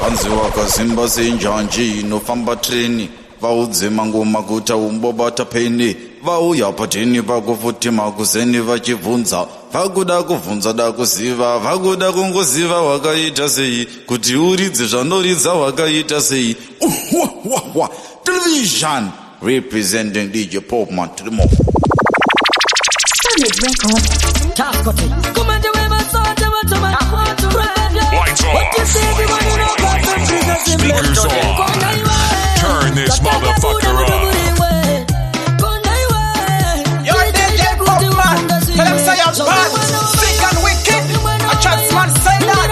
Panzi wakazimba senjanji inofamba treni. Vaudze mangoma guta umbobata peni. Vauya pateni vakufuti makuzeni vachibvunza. Vakuda kubvunza da kuziva. Vakuda kungoziva wakaita sei. Kuti uridze zvanoridza wakaita sei. Television representing DJ Popman to the mo. Solid record. Task it. Come on, Lights off. Speakers on. Turn this motherfucker up. You're DJ Popman. Tell them say you're bad, sick and wicked. A trans man say that.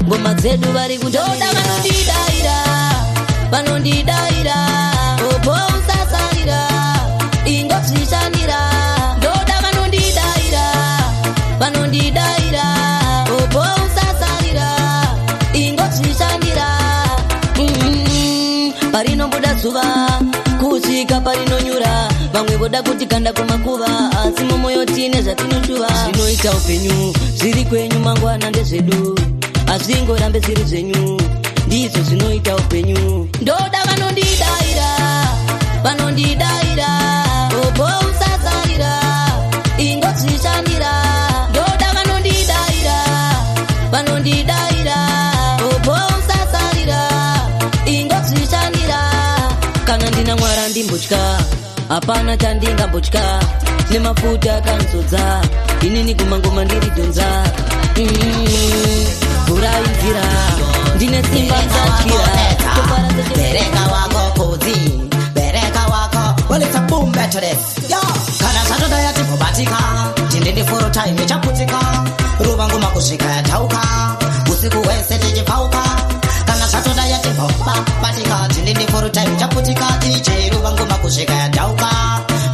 Ngoma zedu vari kutoda vanondidaira vanondidaira opo usasarira ingozvishanira ndoda vanondidaira vanondidaira opo usasarira ingozvishanira parinombuda zuva kusvika parinonyura vamwe voda kuti kanda kumakuva asi mumwoyo tine zvatinoshuva zvinoita upenyu zviri kwenyu mangwana ndezvedu azvingorambe zviri zvenyu ndizvo zvinoita upenyu ndoda vanondidaira vanondidaira opo usasarira ingozvishanira ndoda vanondidaira vanondidaira opo usasarira ingozvishanira kana ndina mwara ndimbotya hapana chandingambotya nemafuta akanzodza inini kumangoma ndiridonza Buraizira ndine simba msachira bereka wako kudzi bereka wako. Well, it's a boom back to this. Yo, kana Saturday yati kubatika tindindi for time chaputika ruva ngoma kusvika yatauka usiku wese tichipauka kana Saturday yati kubatika tindindi for time chaputika DJ ruva ngoma kusvika yatauka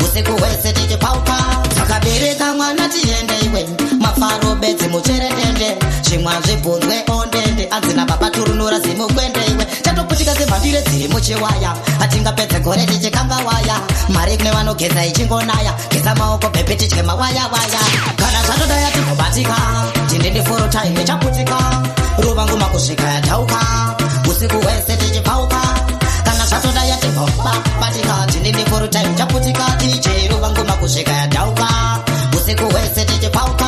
usiku wese tichipauka takabereka mwana tiende iwe mafaro bedzi mucheretende zvimwa zvibvunzwe ondende anzina baba turunura zimukwende iwe chatoputika semhandire dziri muchiwaya atingapedze gore tichikanga waya mari kune vanogeza ichingonaya geza maoko bhebhe tidye mawaya waya kana zvatoda yati kubatika tindindi foro time chaputika ruva ngoma kusvika yatauka usiku wese tichipauka kana zvatoda yati kubatika tindindi foro time chaputika DJ ruva ngoma kusvika yatauka usiku wese tichipauka.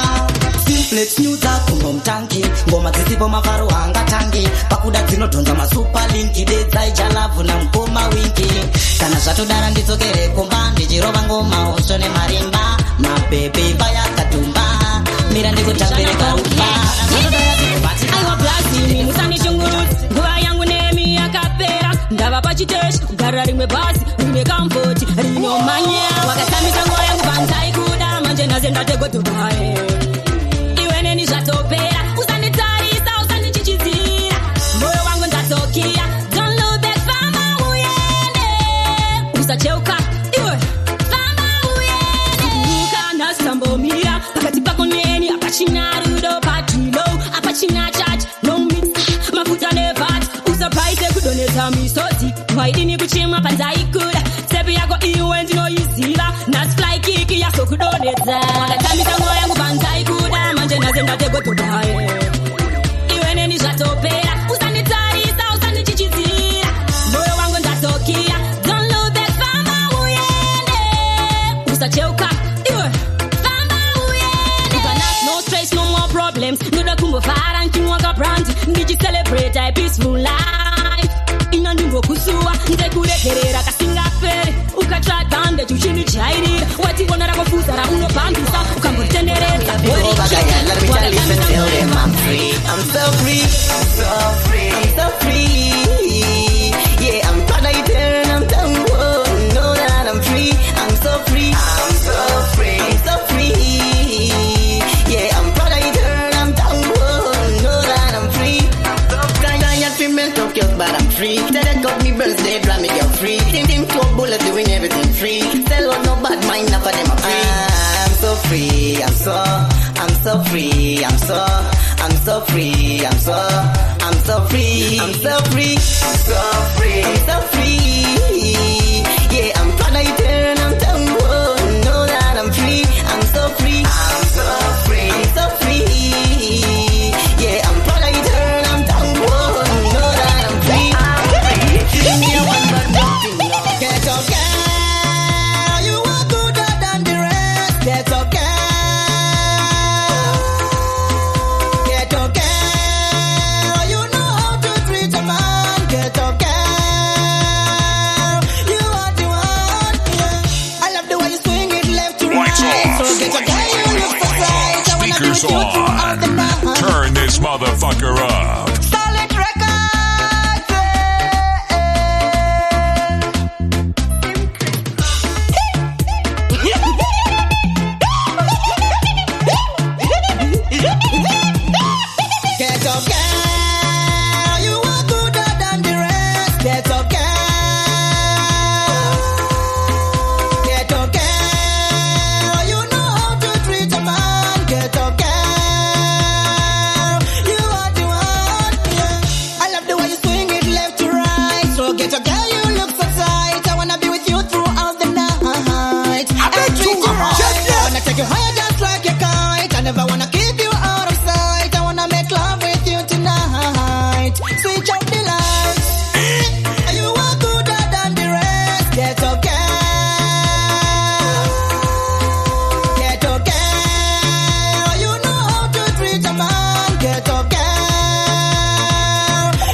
Let's news akumbo mtanki ngoma dzisipo mafaro hangatangi pakuda dzinodhonza masuper link dedzai jalavu na mkoma winki kana zvatodara ndidzokere kumba ndichirova ngoma osvo nemarimba mabhebhe payakatumba mira ndikutambire karumba aiwa blasini musandishungurudzi nguva yangu nemi yakapera ndava pachiteshi kugarira rimwe bhazi rine kamfoti rinomanya wakasambisa nguva yangu panzai kuda manje nhasi ndategotobae zvatopera usanditarisa usandichichizira moyo wangu ndatokia don't look back fama uyende usacheuka iwe fama uyende kana sambomira pakati pako neni apachina rudo patilo apachina church no mix mafuta nevat usurprise kudoneza misoti waidini kuchimwa panzaikuda sepi yako iwe ndinoiziva nasfly kiki yasokudonedza wakatambisa moyo yangu panzaikuda manje naze ndategotobaye iwe neni zvatopera usanditarisa usandichichizira moyo wangu ndatokia don't look back fama uyende usacheuka celebrate a peaceful life. Ina nyimbo kusua ndekurekerera kasingapere ukatsvaganda chuchini chairira wationa rakofuza raunopambisa ukambotenderera. Let me tell you them I'm free. I'm so free. I'm so free. Yeah, I'm proud of it. I'm done. Know that I'm free. I'm so free. I'm so free. I'm so free. Yeah, I'm proud of it. I'm done. Know that I'm free. I'm female Tokyo, but I'm free. Tell that got me birthday, drive me girl free. Team to a bullet, doing everything free. Tell what no bad mind, enough of them are free. I'm so free. I'm so free. I'm so free. I'm so free. I'm so free. I'm so free. Yeah, I'm proud of it. I'm done. Know that I'm free. I'm so free. I'm so free. I'm so free. Yeah, I'm proud of it. I'm done. Know that I'm free. Give me one more thing. Get okay. You are gooder than the rest. Get okay. Speakers on. Turn this motherfucker up. Solid records. Get okay. You are gooder than the rest. Get okay. Get okay. You know how to treat a man. Get okay. You are the one. Yeah. I love the way you swing it left to right. So get okay. You look so tight. I wanna be with you throughout the night. I treat you right. I wanna take you higher just like a kite. I never wanna keep you out of sight. I wanna make love with you tonight. Switch up the lights. You are gooder than the rest. Get okay. Get okay. You know how to treat a man. Get okay.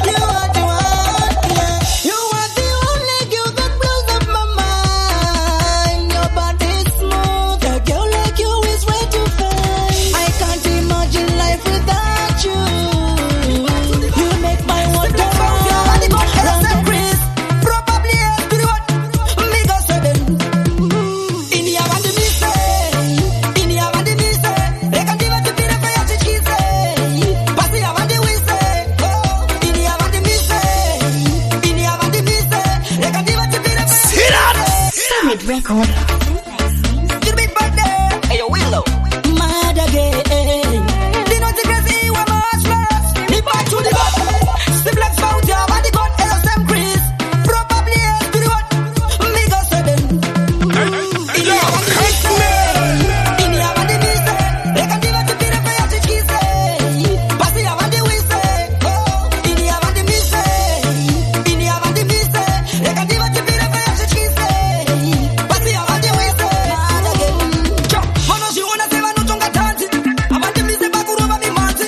You are the one. Yeah. You are the only girl that blows up my mind. Your body's smooth. A girl like you is rare to find. I can't imagine life without you. You make my world go round. Chris, probably to the what? Mega 7. India want me say. India want me say. They can give it to me the fire to cheese. But I want we say. Oh, India want me say. India want me say. They can give it to me the fire. Solid record. You big birthday. Hey, yo, Willow. Mad again. The naughty crazy one march first. Me back to the gun. Simplex found your body gun. LSM Chris. Probably to the what? Mega 7. India want me say. India want me say. They can give it to me the fire to cheese. But I want we say. Oh, India want me say. India want me say. They can give it to me the fire to cheese. But I want we say. Mad again. Chop. Mono si una se vanno chonga tanti. Amante mi se bakuru ba mi mati.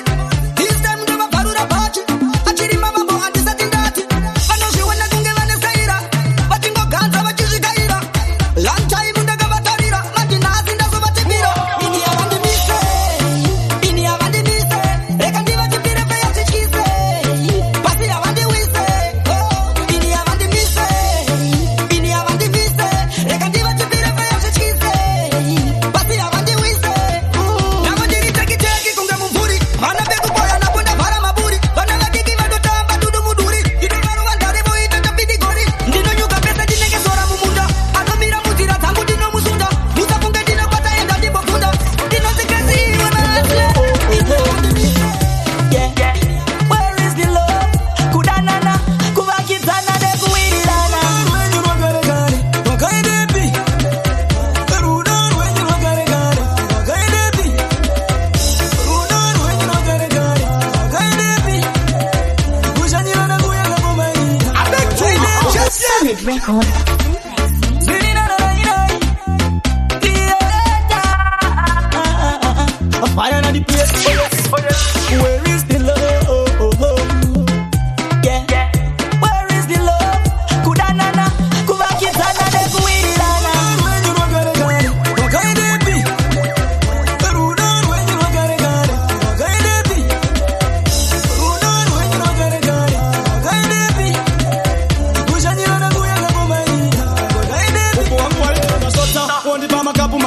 This time never parura bachi. Achiri mama bo andi satindati. Mono si una kunge vane saira. Batingo ganza bachizi gaira. Long time undaga batarira. Matina zinda so batibira. India vande mi se. India vande mi se. Reka ndiva tipire fe ya chichize. Pasi ya vande we say. Oh, India vande mi se. India vande mi se. Reka ndiva tipire fe ya chichize. Pasi ya vande we say. Na mandiri teki teki kunga mumvuri. Mana beku boya na bonda para maburi. Bana lakiki vado tamba tudu muduri. Ido maru andare boy tata pidi gori. Ndino nyuka pesa dinenge sora mumunda. Anomira mutira tangu dino musunda. Musa kunga dino pata enda dibo kunda. Dino zikazi wana asle. Yeah. Where is the love? Kudanana. Kuvakitana de kuirilana. Solid record. Fire on the place. Where is the love?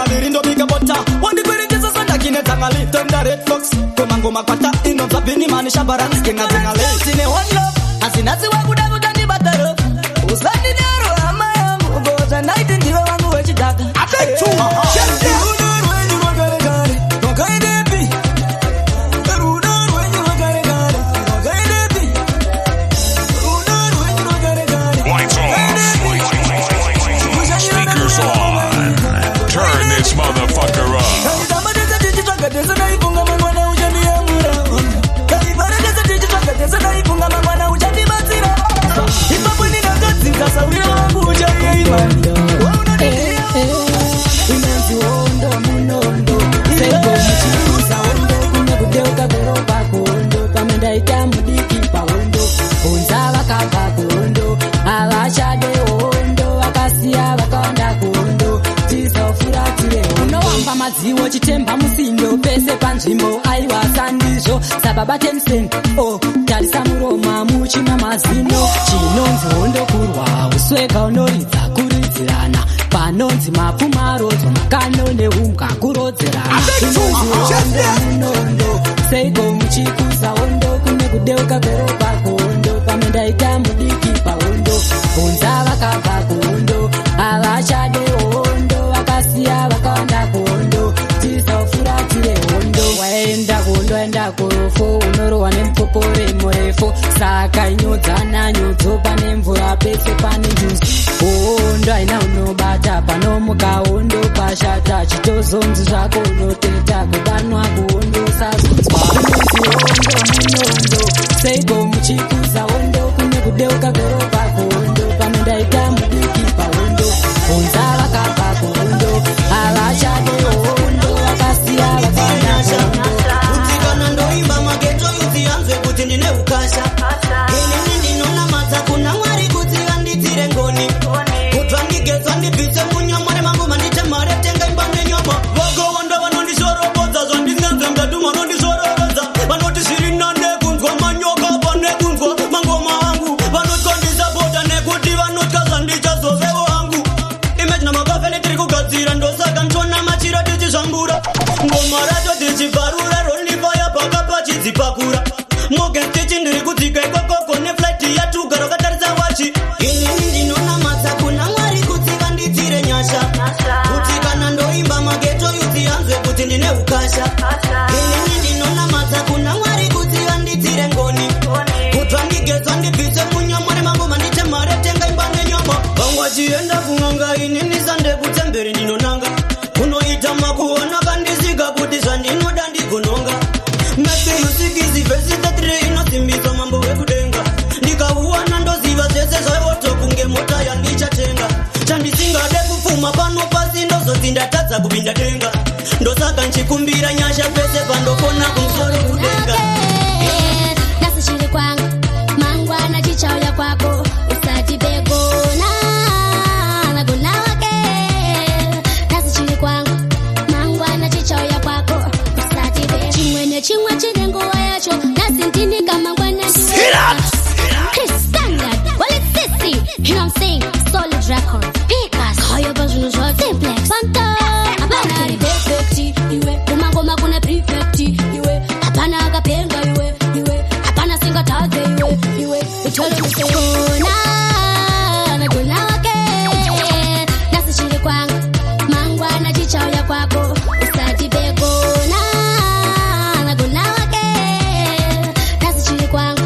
Kabirindo big butter. One the query Jesus and the kine tangali. Thunder red fox. Kumango makwata. Ino zapini mani shabaran. Skinga tangali. Sine one love. Asinazi wakuda mutani bataro. Usani nero amayamu. Goza night in diwa wangu wechitaka. Atetu. Turn this motherfucker up. Maziwo chitemba musindo pese panzvimbo aiwa sandizvo sababa tensen tarisa muroma muchina mazino chinonzi hondo kurwa usweka unoridza kuridzirana panonzi mapfumarodzwa makano neumga kurodzerana inonzi hondo munondo seiko muchikuza hondo kune kudeuka kweropa kuhondo pamendaita mudiki pahondo bonza vakabva kuhondo havachade hondo vakasiya vakawanda kuhondo tisafuratire hondo waenda kuhondo aenda kurofo unorohwa nemupopore murefu saka inyodzana nyodzo pane mvura pese pane njuzi hondo haina unobata panomuka hondo pashata chitozonzi zvako unoteta kudanwa kuhondo sazonzwa inonzi hondo munondo seiko muchikuza hondo kune kudeuka kweropa kuhondo pamendaita mudiki pahondo bonza vakabva kuhondo havachade hondo vakasiya vakanyasha kutikana ndoimba mageto yuti yanzwe kuti ndine ukasha inini ndinonamadza kuna Mwari kuti vanditire ngoni kutwa ndigetswa ndibvise munyamwari mangu mandite mari tenga imba nenyama vakawanda vanondishorobodza zvandinganzwe mdadu vanondishororodza vanoti zviri nane kunzwa manyoka pane kunzwa mangoma angu vanotondisapota nekuti vanotya zvandichazovevo hangu imagina makafene tiri kugadzira ndosaka ndona machira tichizvambura ngoma racho tichibvarura ronifaya pakapa chidzipakura mogestichi ndiri kudzika ikokoko neflight yatugara ukatarisa wachi inini ndinonamadza kuna Mwari kuti vanditire nyasha kuti kana ndoimba mageto yuti yanzwe kuti ndine ukasha inini ndinonamadza kuna Mwari kuti vanditire ngoni kutwa ndigetswa ndibvise munyamwari mangu mandite mari tenga imba nenyama vamwe vachienda kun'anga inini sande kutemberi ndinonanga kunoita makuona kandisika kuti zvandinoda ndigononga Matthew 6:33 inosimbisa mambo wekudenga ndikauwana ndoziva zvese zvaivoto kunge mota yandichatenga chandisingade kupfuma pano pasi ndozoti ndatadza kupinda denga ndosaka nchikumbira nyasha pese pandokona kumusoro kudenga nasishiri kwanga mangwana chichauya kwako usati begona nagona wake nasishiri kwanga mangwana chichauya kwako usati be chimwe nechimwe chine nguva yacho nasindindika mangwana standard well it's sissy you know what I'm saying solid record Pikas kaya bazvino zva simplex Fanta hapana ari perfect iwe umangoma kuna prefect iwe hapana akapenga iwe hapana singatadze iwe utole musegona nagona wake nasishiri kwanga mangwana chichauya kwako usati begona nagona wake nasishiri kwanga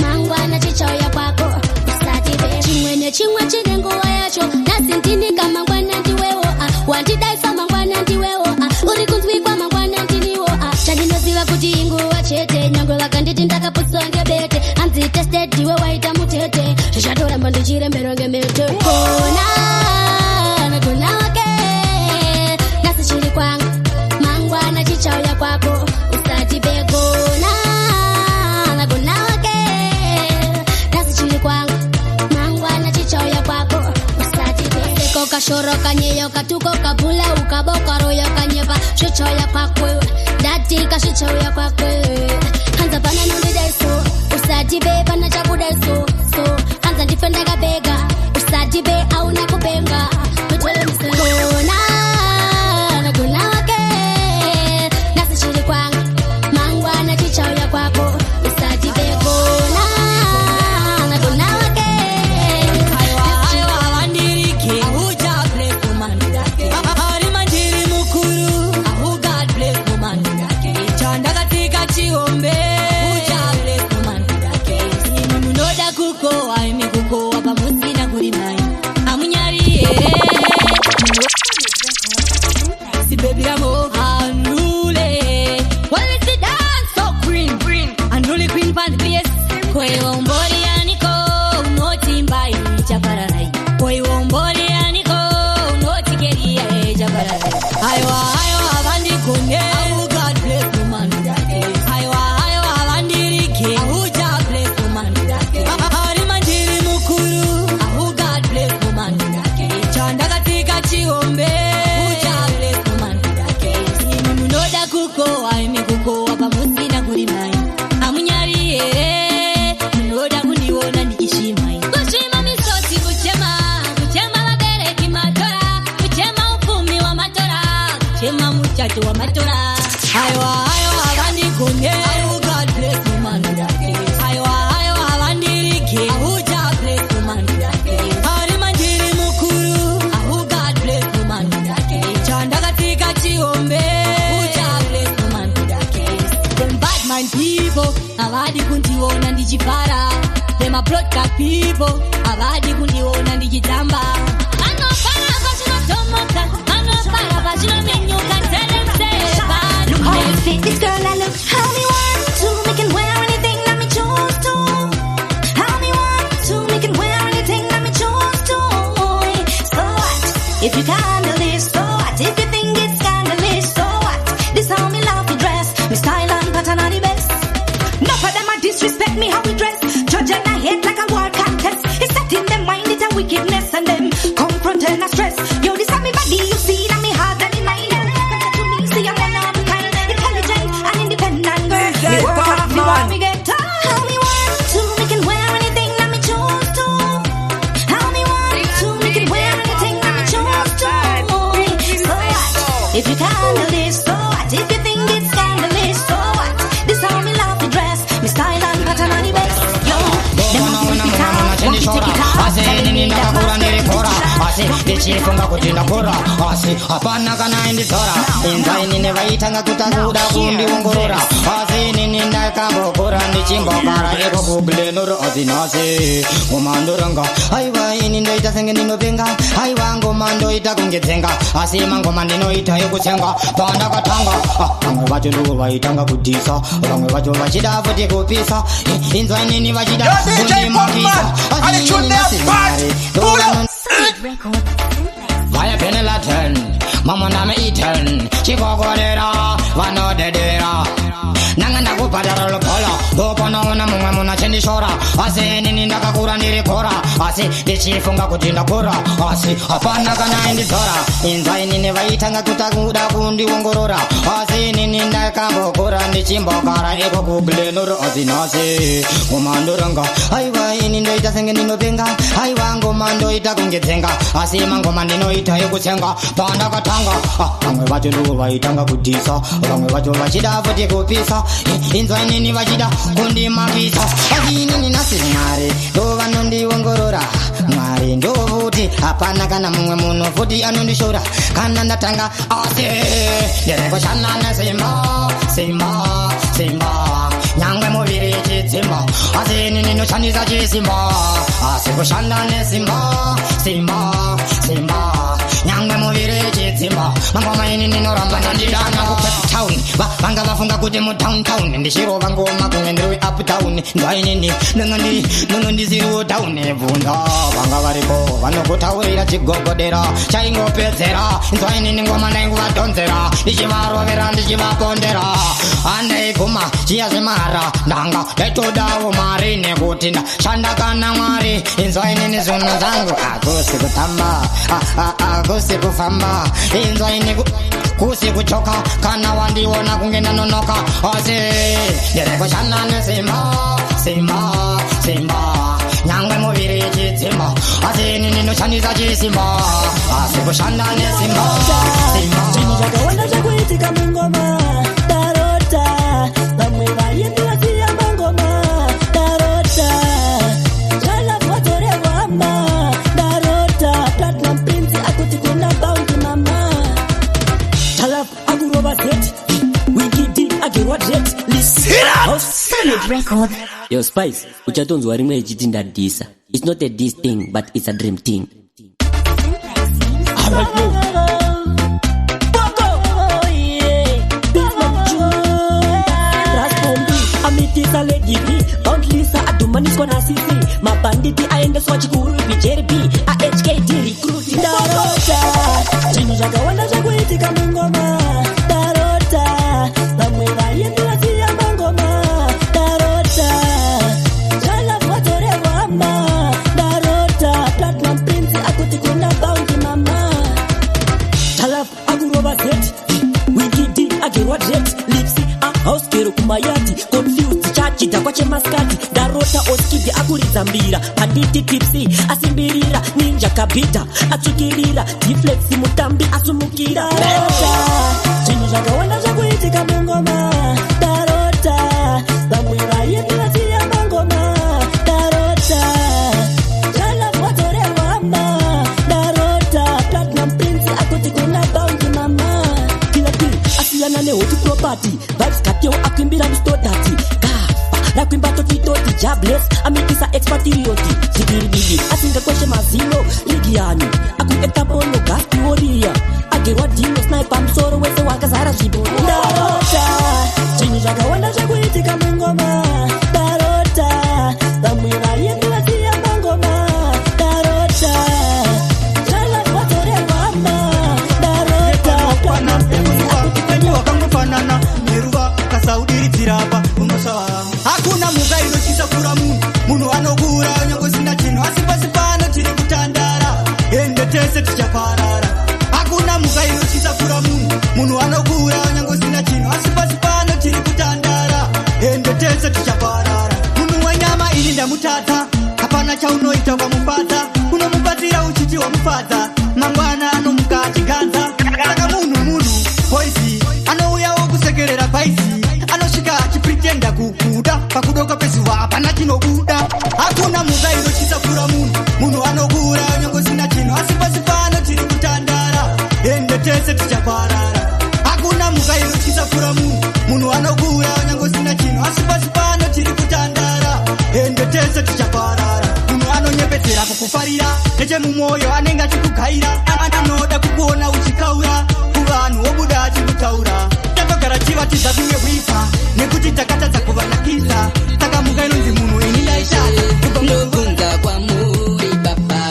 mangwana chichauya kwako usati be chimwe nechimwe chine nguva yacho nasindindika mangwana ndiwewo wandidaisa mangwana ndiwewo uri kunzwikwa mangwana ndiniwo chandinoziva kuti inguva chete nyangwe vakanditi ndakapuswa ngebete hanzi tested iwe waita mutete zvichatoramba ndichirembero ngemete kona nagona wake nasishiri kwanga mangwana chichauya kwako usati begona nagona wake nasishiri kwanga mangwana chichauya kwako usati beseko kashoro kanyeyo katuko kabula ukaboka royo kanyepa chichauya kwako datika chichauya kwako hanza pana nondidaiso usati be pana chakudaiso so hanza ndifenda kabega usati be auna kubenga utole musegona Oi wombori aniko unoti mbai chapararai. Oi wombori aniko unoti keria chapararai. Aiwa avandi kone. Oh God bless the man that is. Aiwa avandi rike. Oh God bless the man that is. Ari manjiri mukuru. Oh God bless the man that is. Chanda katika chiombe. Oh God bless the man that is. Imi munoda kuko aimi kuko apamusi na kulimai. Amunyari munoda kundiona nikishimai. Kushima misosi kuchema mabere kimatora. Kuchema upumi wa matora. Kuchema muchacho wa matora. Aiwa avandi kone. Oh God bless the man that is. Aiwa avandi rike. Oh God bless the man that is. Ari manjiri mukuru. Oh God bless the man that is. Chanda katika chiombe. Oh God bless the man that is. Them bad mind people. Avadi kundiona ndichipara. Them a blood clot people. Avadi kundiona ndichitamba. Anopara vachinotomoka. Anopara vachinomenyuka. Tell them say bad. Look how fit this girl I look. How me want to make it wear anything that me choose to. How me want to make it wear anything that me choose to. So what? If you can't do this, so what? If you think it's scandalous, so what? This how me love to dress. Me style and pattern are the best. Enough of them a disrespect me how we dress. Judge and I hate like a war contest. It's set in them mind it's a wickedness and them confront and a stress. Yo, this how me body you see that me hard and in mind. Compare to me, see I'm one of a kind, intelligent and independent girl. Me work hard, me want me get time. How me want to make it wear anything that me choose to. How me want to make it wear anything that me choose to. So what? If you can't do this, so what? If you think it's scandalous, so what? This how me love to dress. Me style and pattern are the best. Yo, them want to take it out, want to take it out. Ndichifunga kuti ndakura asi hapana kana indizora inzaini nevaitanga kutakuda kundiongorora asi nini ndakambokura ndichimbogara iko kublenoro azinasi ngomandoranga aiwa ini ndoita senge ndinopenga aiwa ngoma ndoita kungedzenga asi mangoma ndinoita yekutsenga pandakatanga vamwe vacho ndo vaitanga kudhisa vamwe vacho vachida futi kupisa inzainini vachida kundimakisa asi nini nasimari Vaya penela ten, mama na me iten, chikogorera, vanodedera. Nanga nakupadara lopola, dopona una muna chendi shora. Ase nini ndakakura ndirikora, ase ndichifunga kuti ndakura, ase hapana kana indizora. Inzai nini vaitanga kutakuda kundiongorora, ase nini ndakambokura ndichimbogara iko kublenoro azinase. Ngomandoranga, aiwa ini ndoita senge ndinopenga, aiwa ngoma ndoita kungedzenga, ase mangoma ndinoita yekutsenga, pandakatanga. Vamwe vacho ndo vaitanga kudhisa, vamwe vacho vachida futi kupisa. Inzwainini vachida kundimakisa azinini nasimari ndo vanondiongorora mwari ndo futi hapana kana mumwe munhu futi anondishora kana ndatanga ase nderekoshana nesimba nyangwe muviri chidzimba azinini noshandisa chisimba asi kushanda nesimba nyangwe muviri chidzimba mangoma ini ninoramba ndandidana kucape town vanga vafunga kuti mudowntown ndishirova ngoma kumwe ndiri uptown ndwainini ndinondiziriwo down bvunza vanga varipo vanokutaurira chigogodera chaingopedzera ndwainini ngoma ndainguvadhonzera ndichivarovera ndichivapondera andaiguma chiya zvemara ndanga ndaitodawo mari nekuti ndashanda kana mwari inzwainini zvinhu zvangu akusi kutamba akusi kufamba inzwaini kusi kuchoka kana wandiona kungenda nonoka asi nderekoshana nesimba nyangwe muviri chidzimba asi nini noshandisa chisimba asi kushanda nesimba chakawanda chakuitika mungoma tarota vamwe vaimbi vasiya mangoma tarota zvalavatsorevamba tarota platinum prince akuti kuna bounty mama talaf akurova zeti wikidi agerwa jet Solid record. Yo Spice, uchatonzwa rimwe ichiti ndadhisa. It's not a diss thing, but it's a dream thing. chikuru BJP HKT recruit ndarota chinhu zvakawanda zvakuitika mungoma ndarota vamwe vaimbi vasiya mangoma ndarota zvalavwatorevama ndarota Platinum Prince akuti kuna bounty mama Talaf akurova zeti Wikidi agerwa jet Lipsy house girl kumayati confused chachita kwachemaskati ndarota oskidi akuridza mbira panditi tipsy asimbirira ninja kabita atsukirira deflex mutambi asumukira ndarota chinhu zvakawanda zvakuitika mungoma ndarota vamwe vaimbi vasiya mangoma ndarota zvalavwatorevama ndarota Platinum Prince akuti kuna bounty mama asiyana nehoti property vibes kateo akwimbira mustodati gafa rakwimba totitoti jobless amikisa expatrioti zvidiribidi asingakweshe mazino ligiani akuetapono gasti warrior agerwa dino sniper musoro wese wakazara zvibo ndarota chinhu zvakawanda zvakuitika mungoma ndarota vamwe vaimbi vasiya mangoma ndarota zvalavwatorevama ndarota wakangofanana neruva kasaudiridzirapa unosava hakuna mhuka inotyisa kura munhu anokura nyangosina chinhu asi pasi pano tiri kutandara ende tese tichaparara hakuna mhuka inotyisa kura munhu anokura nyangosina chinhu asi pasi pano tiri kutandara ende tese tichaparara munhu wenyama ini ndamutata hapana chaunoita wamubata unomubatira uchiti wamufadza mangwana anomuka achiganza saka munhu poisi anouyawo kusekerera paisi anosvika achipritenda kukuda pakudoka pezuva hapana chinobuda hakuna mhuka inotyisa kura munhu anokura nyangosina chinhu asi pasi pano tiri kutandara ende tese tichaparara hakuna mhuka inotyisa kura munhu anokura nyangosina chinhu asi pasi pano tiri kutandara ende tese tichaparara munhu anonyepedzera kukufarira nechemumwoyo anenge achikugaira anoda kukuona uchikaura kuvanhu wobuda achikutaura takagara chivatidza kunge hwifa nekuti takatadza kuvanakisa saka mhuka inonzi munhu ini ndobvunza kwamuri baba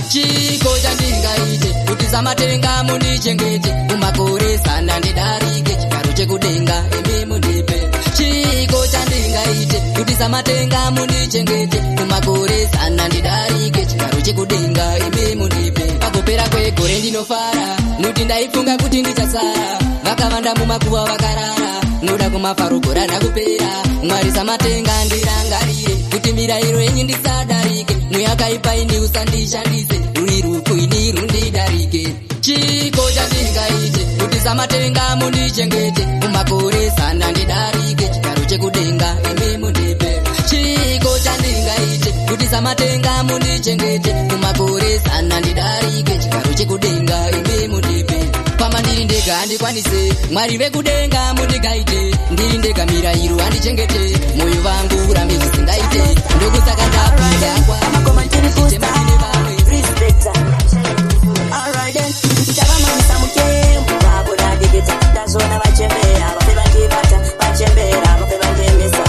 chiko chandingaite kuti samatenga mundichengete mumakore sana ndidarike chigaro chekudenga imi mundipe chiko chandingaite kuti samatenga mundichengete mumakore sana ndidarike chigaro chekudenga imi mundipe pagopera kwegore ndinofara nuti ndaifunga kuti ndichasara vakavanda mumakuva vakarara noda kumafarugora nakupera mwari samatenga ndirangarire kuti mirayiro yenyu ndisadarike muyakaipa ini usandishandise ruri rufu ini rundidarike chiko chandingaite kuti samatenga mundichengete mumakore sana ndidarike chigaro chekudenga imi mundipe chiko chandingaite kuti samatenga mundichengete mumakore sana ndidarike chigaro chekudenga imi mundipe pama ndiri ndega handikwanise mwari vekudenga mundigaite ndiri ndega mirayiro handichengete moyo vangu urambe zvisingaite ndokusaka ndapindakwa chitemane vamwe ndavamanisa mukembu vaburadikita ndazona vachembera vafe vandibata vachembera vafe vandemesa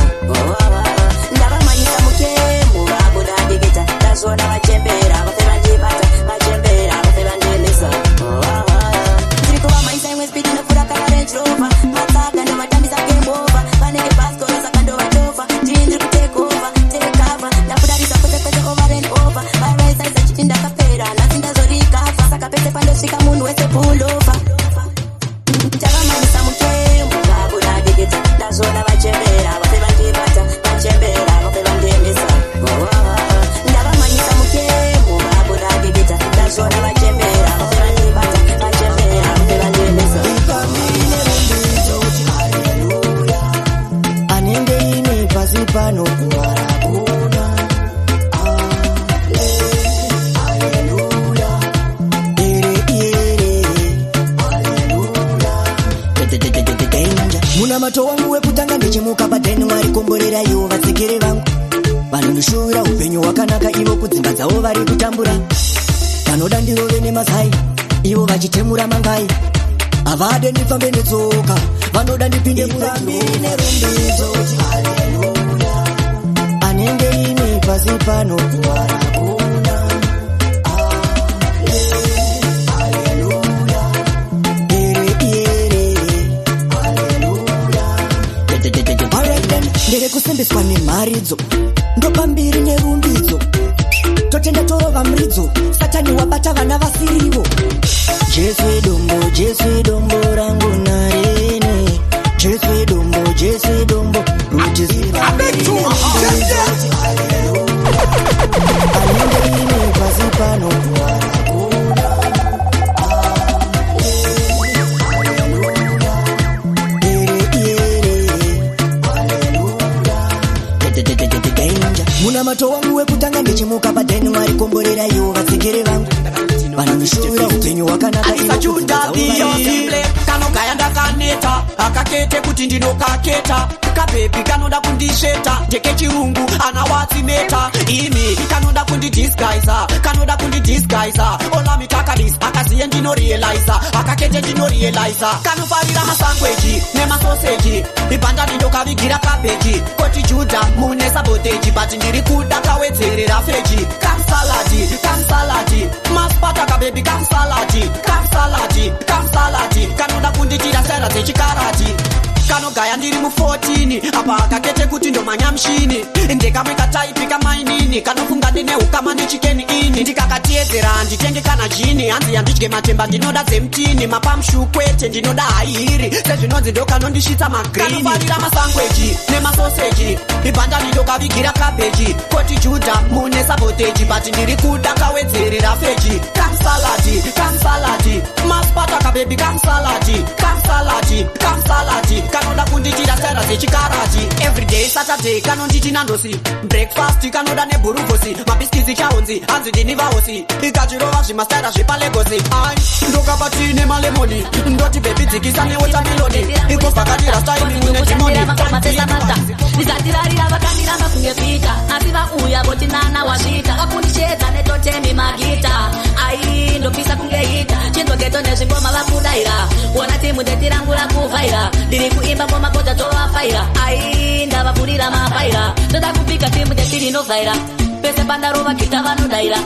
ndavamanyisa mukembu vaburadikita ndazona vachembera vafe vandibata vachembera vafe vandemesa ndiri kuvamaisa imwe spidi nofura kana Range Rover matsaga ndovatambisa game over vanenge baskoro saka ndovatova ndiri ndiri kutake over take cover ndabudarisa kwese kwese over and over varaisaiza chiti ndakapera nhasi ndazorikavha saka pese pandosvika munhu wese pull over ndavamanisa mukembu vaburadikita ndazona vachembera vafe vandibata vachembera vafe vandemesa ndavamanyisa mukembu vaburadikita ndazona vachembera vafe vandibata vachembera vafe vandemesa anenge ine pasi pano kuwarakuna munamato wangu wekutanga ndechemuka padheni mwari komborera ivo vatsigiri vangu vanondishuvira upenyu hwakanaka ivo kudzimba dzavo vari kutambura vanoda ndirove nemazai ivo vachitemura mangai havade ndifambe netsoka vanoda ndipinde murambi nerumbidzo anenge ine pasi pano kuwarakuna totembeswa nemharidzo ndopambiri nerumbidzo totenda torova muridzo satani wabata vana vasirivo Jesu dombo rangu narene Jesu dombo rujiziva anendeine pasi pano muna mato wangu wekutanga ndichimuka padheni mwari komborera iwo vatsigiri vangu vanonishura upenyu wakanaka inosibule kanogaya ndakaneta akakete kuti ndinokaketa kabebi kanoda kundisheta ndeke chirungu ana watsimeta ini kanoda kundidisguisa olamitakadis akaziye ndinorealiza akakete ndinorealiza kanofarira masangweji nemasoseji ibhanda ndindokavigira kabeji koti judha mune saboteji bati ndiri kuda kawedzerera feji kamsalati maspata kabebi kamsalati kanoda kunditira sera dzechikarati kanogaya ndiri mu14 apa akakete kuti ndomanyamshini ndekamwe kataipika mainini kanofunga ndinehukama ndichikeni ini ndikakatiedzera nditenge kana jini hanzi yandidye matemba ndinoda dzemtini mapamshukwete ndinoda hairi sezvinonzi ndokanondishitsa magrini kanofarira masangweji nemasoseji ibhanda ndindokavigira kabeji koti judha mune saboteji bati ndiri kuda kawedzerera feji kamsalati maspata kabebi kamsalati kanoda kunditira sera dzechikarati everyday saturday kanonditi nandosi breakfast kanoda nebhurugosi mabiskizi chaunzi hanzi ndini vahosi ikachirova zvimastaira zvepalegosi ai ndokapati nemalemoni ndoti bebi dzikisa newotameloni ikobvakatira staili mune timoni ndizatirarira vakandiramba kunge pita asi vauya voti nana wasvita vakundishedza netotemi magita ai ndopisa kunge hita chinzogeto nezvingoma vakudaira wona timu ndetirangu rakuvhaira ndiri kuimba ngoma kodza tovafaira ai ndavapurira mafaira toda kupika timu ndetiri novhaira pese pandarova gita vanodaira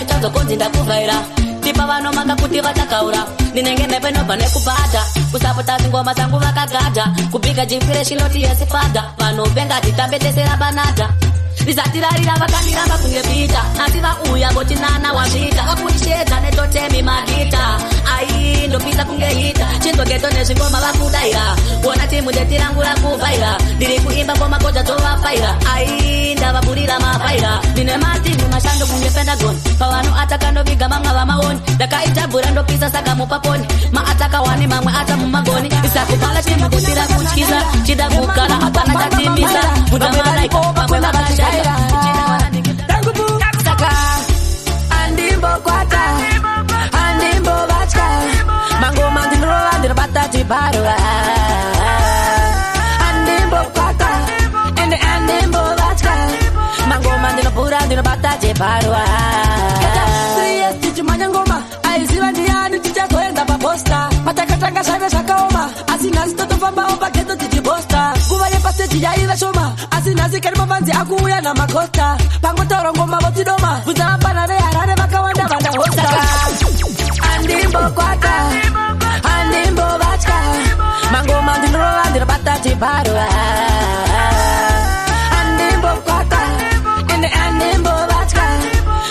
chanzokonzi ndakuvhaira tipa vanomanga kuti vatakaura ndinenge mhepo inobva nekubhadha kusapota dzingoma dzangu vakagada kupika jimfireshiloti yesipada vanopenga titambetesera banadha ndizatirarira vakandiramba kunge pita asi vauya voti nana wasvita vakundishedza netotemi magita ai ndopisa kunge hita chinzogeto nezvingoma vakudaira wona timu ndetirangu rakuvhaira ndiri kuimba ngoma kodza tovafaira ai ndavapurira mafaira ndine matimu mashando kunge pentagon pavano ataka ndoviga mamwe vamaoni ndakaita bhura ndopisa saka mupaponi maataka wani mamwe ata mumagoni isakubhala timu ndetira kutyisa chida kugara hapana chatimisa mutamalaiko pamwe vakashaya Saka andimbo kwata andimbo vatya mangoma ndinova ndinobata chibarwa andimbo kwata ende andimbo vatya mangoma ndinopura ndinobata chibarwa tichimanya ngoma aiziva ndiyani tichazoenda paposta matakatanga zvaive zvakaoma asi nhasi totofambawo pageto tichiposta nguva yepasteji yaiva shoma asi nhasi kari mavanzi akuuya namakosta pangotaura ngoma votidoma bvunza vapana veharare vakawanda vana hosta andimbo kwata andimbo vatya mangoma ndinova ndinobata chibarwa andimbo kwata ende andimbo vatya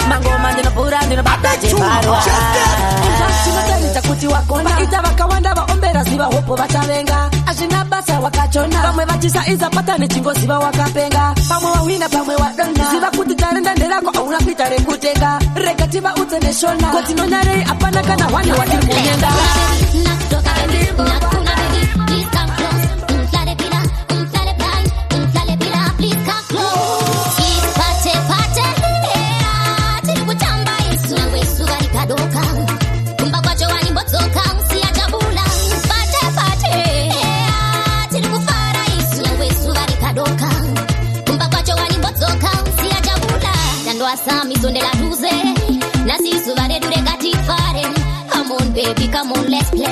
mangoma ndinopura ndinobata chibarwa chinotaridza kuti wakona ita vakawanda vaombera ziva hopo vachavenga hazvina basa wakachona vamwe vachisaiza pata nechingoziva wakapenga pamwe wahwina pamwe wadona ziva kuti tarenda nderako hauna kuita rekutenga rega tiva udze neshona kotinonyarei hapana kana wani watiri kunyenga Misondela duze nasi suvare dure gati fare. Come on baby, come on, let's play.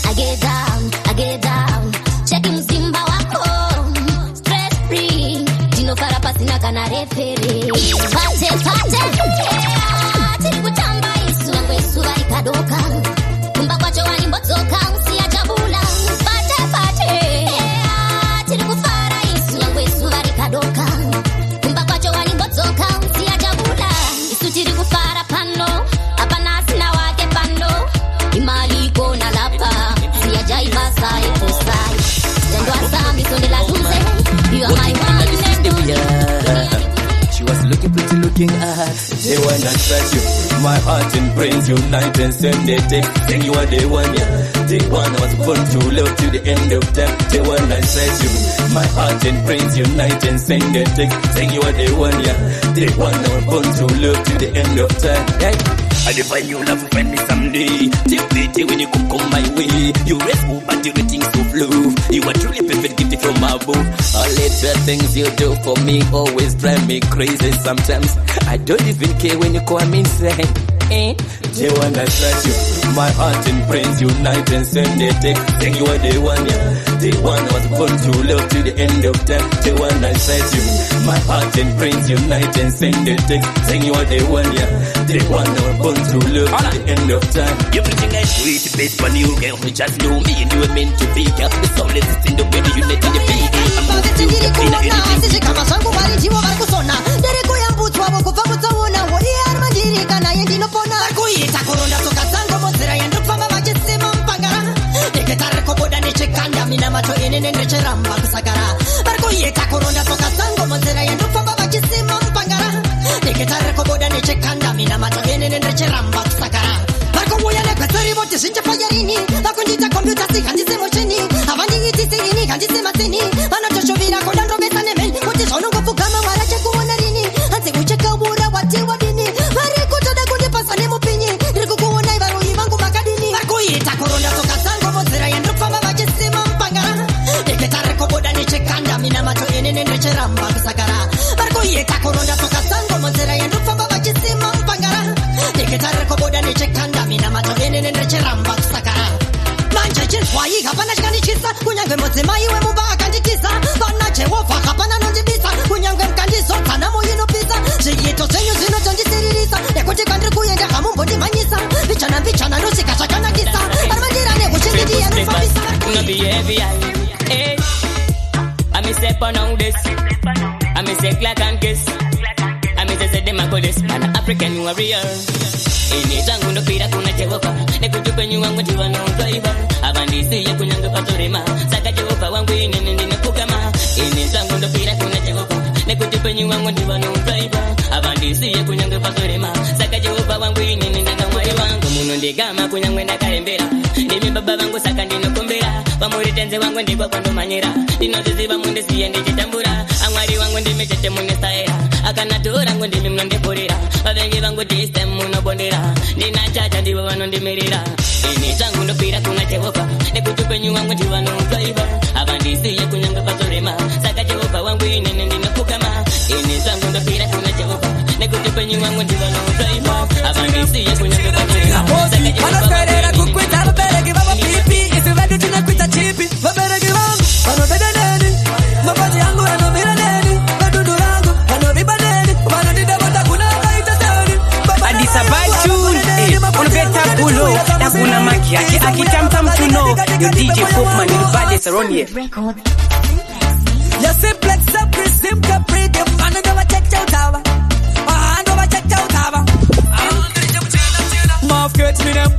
I get down cheki mzimba wako stress free dino para pasina kana refere pate tiri kutamba isu ngwe suva ikadoka kumba kwacho wani mbotsoka usiya jabula pate tiri looking at. They wanna touch you, my heart and brains unite and send a text saying you are the one, yeah. The one I was born to love to the end of time. They wanna touch you, my heart and brains unite and send a text saying you are the one, yeah. The one I was born to love to the end of time. Hey. I define your love for me someday. Take pity when you come my way. You rest but you things so flow. You are truly perfect gift from above. All little things you do for me always drive me crazy. Sometimes I don't even care when you call me insane. They wanna touch you, my heart and brains unite and send a text saying you are the one, yeah. The one I was born to love to the end of time. They wanna touch you, my heart and brains unite and send a text saying you are the one, yeah. The one I was born to love to the end of time. Everything I do is based on you, girl. You just know me and you were meant to be, girl. It's all this in the way you let in the beat. I'm moving to the beat of anything. kama sangu bali jiwo bali kusona dere kuyambutswa bokuva mutsaona wori armandiri kana yendinopona kuita koronda toka sango mozera yendofamba vachisima mpangara deketare koboda nechekanda mina macho inene necheramba kusagara vari kuita koronda toka sango mozera yendofamba vachisima mpangara deketare koboda nechekanda mina macho inene necheramba kusagara vari kuuya nekwetseri voti zvinchepayarini vakundita kompyuta sihandise mochini havandiitisirini handise matsini vanotoshovira kodandobesa nemen kuti zvaunongopfugama mwara chekuona rini hanzi uchekaura watiwa dini vari kutoda kundipasa nemupinyi ndiri kukuonai varoi vangu makadini vari kuita koronda toka sango mozera yandofamba vachisima mpangara deketare koboda nechekanda mina macho enene necheramba kusagara vari kuita koronda toka sango mozera yandofamba vachisima mpangara deketare koboda nechekanda mina macho enene necheramba kusagara manje chinzwai hapana chikandichisa kunyange mudzimai wemumba akandikisa vana jehovha hapana nondibisa kunyange mukandizodza moinopisa zviito zvenyu zvinotondisiririsa nekuti kwandiri kuenda hamumbondimhanyisa mbichana nosvika zvakanakisa arivandira nehuchindidi anofambisa African warrior. Ini zangu ndopira kuna Jehova nekutupenyu wangu ndiwa no driver abandisi ya kunyanga patorema saka Jehova wangu inene ninepukama ini zangu ndopira kuna Jehova nekutupenyu wangu ndiwa no driver abandisi ya kunyanga patorema saka Jehova wangu inene ninamwari wangu muno ndigama kunyangwe ndakarembera ndimi baba wangu saka ndinokombera vamuritenze wangu ndikwa kwandomanyira ndinoziziva mundisiye ndichitambura amwari wangu ndimi chete munestaera akanatora ngo ndimi mnondeporera vavengi vangu tiste munobondera ndinachacha ndivo vanondimirira ini changu ndopira kuna Jehova nekutupenyu wangu ndiva noudriver avandisiye kunyanga patorema saka Jehova wangu inene ndinopukama ini changu ndopira kuna Jehova nekutupenyu wangu ndiva noudriver avandisiye kunyanga patorema saka Jehova wangu kukwita vabereki vavo pipi isivedu tinakwita chipi vabereki vangu vanodedeneni mavazi yangu yanomira neni vadudu rangu vanovibaneni vanodidavota kunakaiteseni Unapeta pulo na kuna maki yake akitamtam to know your DJ Popman in the baddest around here. You simplex up Chris Sim Capri the man never check out tower. I never check out tower. Mouth gets me them.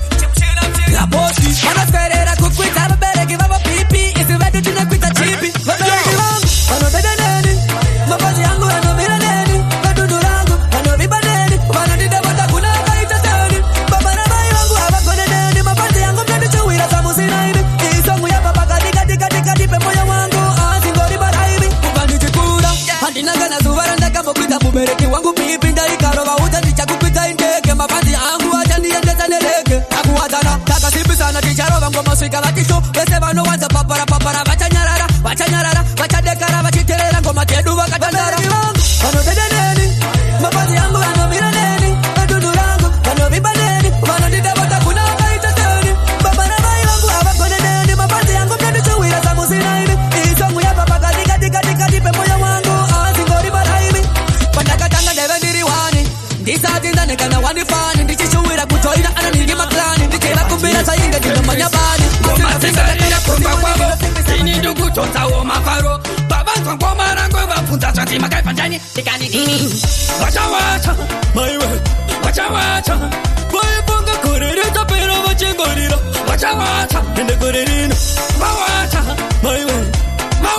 La bossy. Ana ferera kukwita babere give up pipi. It's ready to quit a chippy. Babere long. Ano bedeneni. Mavazi yangu yanomira neni. Vadudu rangu vanovibaneni. Vanodidavota kunakaiteseni. Baba na mai wangu havakoneneni. Mavazi yangu mnanichuwira samusinaini. Isongu ya baba katika dipe moyo wangu. Asingori baraibi. Kubandichikura. Handinangana suvara ndakamokwita mubereki wangu pipi. Ndaikarova utanicha kukwita indeke. Mavazi yangu achandiendeza neleke. Akuwatana takasibisana ticharova ngoma swika vatisho. Vese vano wanza papara vachanyarara. Vachadekara vachiterera ngoma tedu vakatandara. Vanodedeneni. Mavazi yangu yanomira neni. Vadudu rangu vanovibaneni. Vanodidavota kunakaiteseni. Baba na mai wangu havakoneneni. Mavazi yangu mnanichuwira samusinaini. Isongu ya baba katika dipe moyo wangu. Asingori baraibi. Pandakatanga ndeve ndiriwani. Ndisatinda nekana wanifani. Ndichishuwira kutoina ananingi maklani. Ndikera kumbira sayinga ndinomanyabani. Sini ndugu tonza o mafaro. Baba kwa marango vafunza chanti makai panjani. Tikani dini. Wacha maiwe. Wacha boy bonga korerita pero vachengorira. Wacha ende korerino. Wacha maiwe.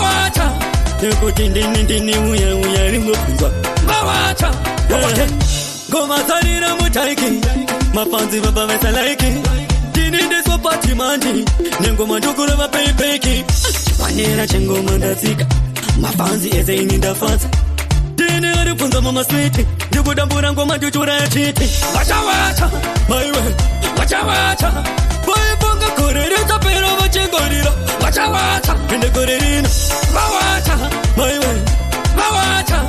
Wacha yekuti ndini uya ringopinzwa vawacha ngomatsarira mutaiki mafanzi vabva vesalaiki ndini ndisopati mandi nengoma ndukuru vapeipeki chipanera chengoma ndatsika mafanzi ese ini ndafanza ndini aribvunza mamaswiti ndikudambura ngoma ndichura yachiti vachawacha maiwe vachawacha vaibonga gore ritapera vachingorira vachawacha ende gore rino vawacha maiwe vawacha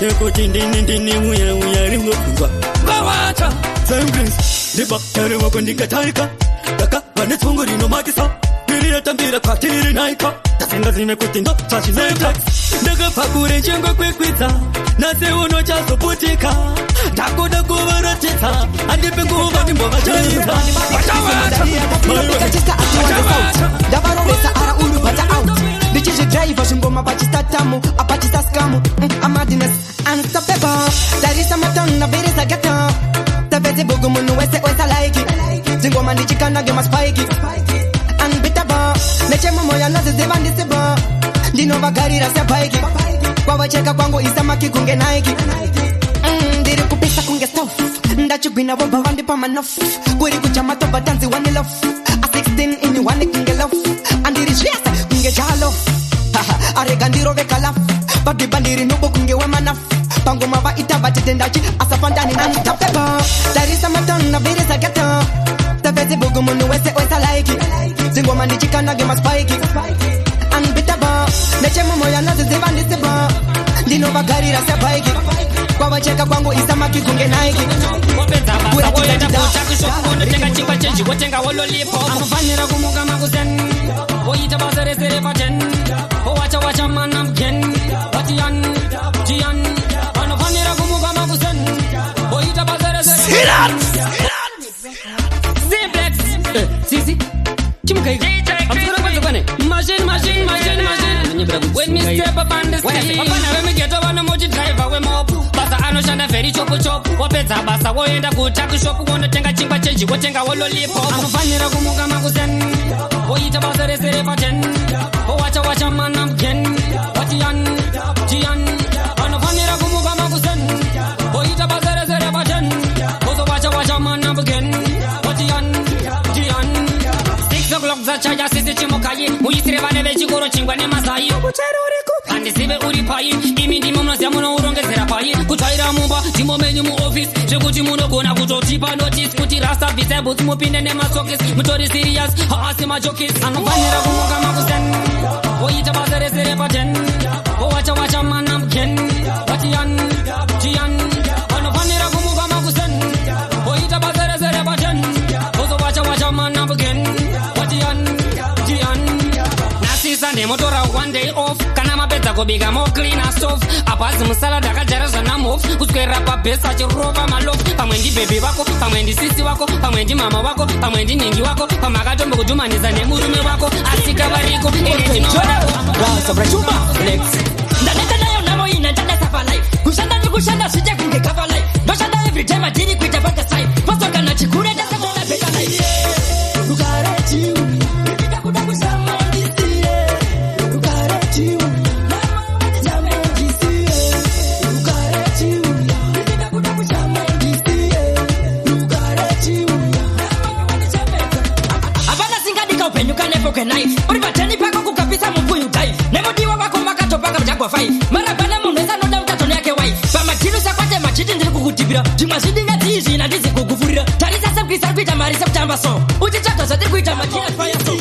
yekuti ndini uya ringopinzwa vawacha sangris ndiba yarewako ndikatarika ndakava netsungu rinomakisa mbiri yatambira kwatiri naika tasenga zime kuti ndo chachineta ndakabva kure chengo kwekwidza nase unochazoputika ndakuda kuvaratidza handipe nguva ndimbovachaiza ndavarovesa ara uru bata out ndichizvidraivha zvingoma pachistatamu apachisaskamu amadines unstoppable tarisa matang navirisa geta tapedze bugu munhu wese wesalaiki dzingoma ndichikanage maspaiki unbeatable nechemomoya naziziva ndisiba ndinovagarira sepaiki kwavacheka kwangu isamaki kunge naiki ndiri kupisa kunge stof ndachigwina vobva vandipa manof kuri kuchamatovha tanzi one lof a16 ini one kunge lof andiri zviesa kunge jalo arega ndiroveka laf vadhiba ndiri nubo kunge wemanaf pangoma vaita vatitendachi asafandani nanditapeba tarisa matan navirisa geta tapedze bugu munhu wese wesalaiki dzingoma ndichikanage maspaiki unbeatable nechemomoya naziziva ndisiba ndinovagarira sepaiki kwavacheka kwangu isamaki kunge naiki tenga chingwa chenji wotenga wololipo akufanira kumuka makuzen woita basa resere paten wacha mana mgen watian jian anofanira kumuka makuzen woita basa resere Ziplex sisi chimkai amsura kwanza kwane machine when me step up on the stage apana when me get over no mochi driver we mob basa anoshanda very chop wapedza basa woenda kutaki shop wonotenga chingwa chenji wotenga wololipo akufanira kumuka makuzen woita basa resere paten wacha mana mgen watian jian anofanira kumuka makuzen woita basa resere paten wacha mana mgen watian jian 6 o'clock zachaja sisi chimukayi uyisire vane vechikoro chingwa nemazayi handisive uri pai imi ndimo munoziva munourongedzera pai kutsvaira mumba ndimo menyu muofisi zvekuti munogona kutotipa notisi kuti rasta bisables mupinde nemasokisi mutori sirius haasi majokisi anofanira kumuka makuzen woita basa resere paten wacha mana mgen watian jian anofanira kumuka makuzen woita basa resere paten wacha mana mgen watian jian nasisa nemotora one day off kana mapedza kubika mo cleaner stove apazi musalad akajara zvanamof kuswera pabhesa chirova malof pamwe ndi bebe vako pamwe ndi sisi wako pamwe ndi mama wako pamwe ndi nhingi wako pamwe akatombo kudhumanisa nemurume wako asika variko ine ndinoonako ndaneta nayo namo ina ndadasa palife kushanda ndikushanda zviite kunge cover life ndoshanda every time adiri kuita pata side pasokana chikure ndasatona better life uri pateni pako kukapisa mubvuyu dai nemudiwa wako makatopaka mjagwa 5 marabana munhu esanoda mutatoni yake wife pamatinu sakwate machiti ndiri kukudhibira zvimwe zvidingati izvi nandizi kugufurira tarisa sepukisa ari kuita mari sekutamba so uchichato zvatiri kuita matina fire so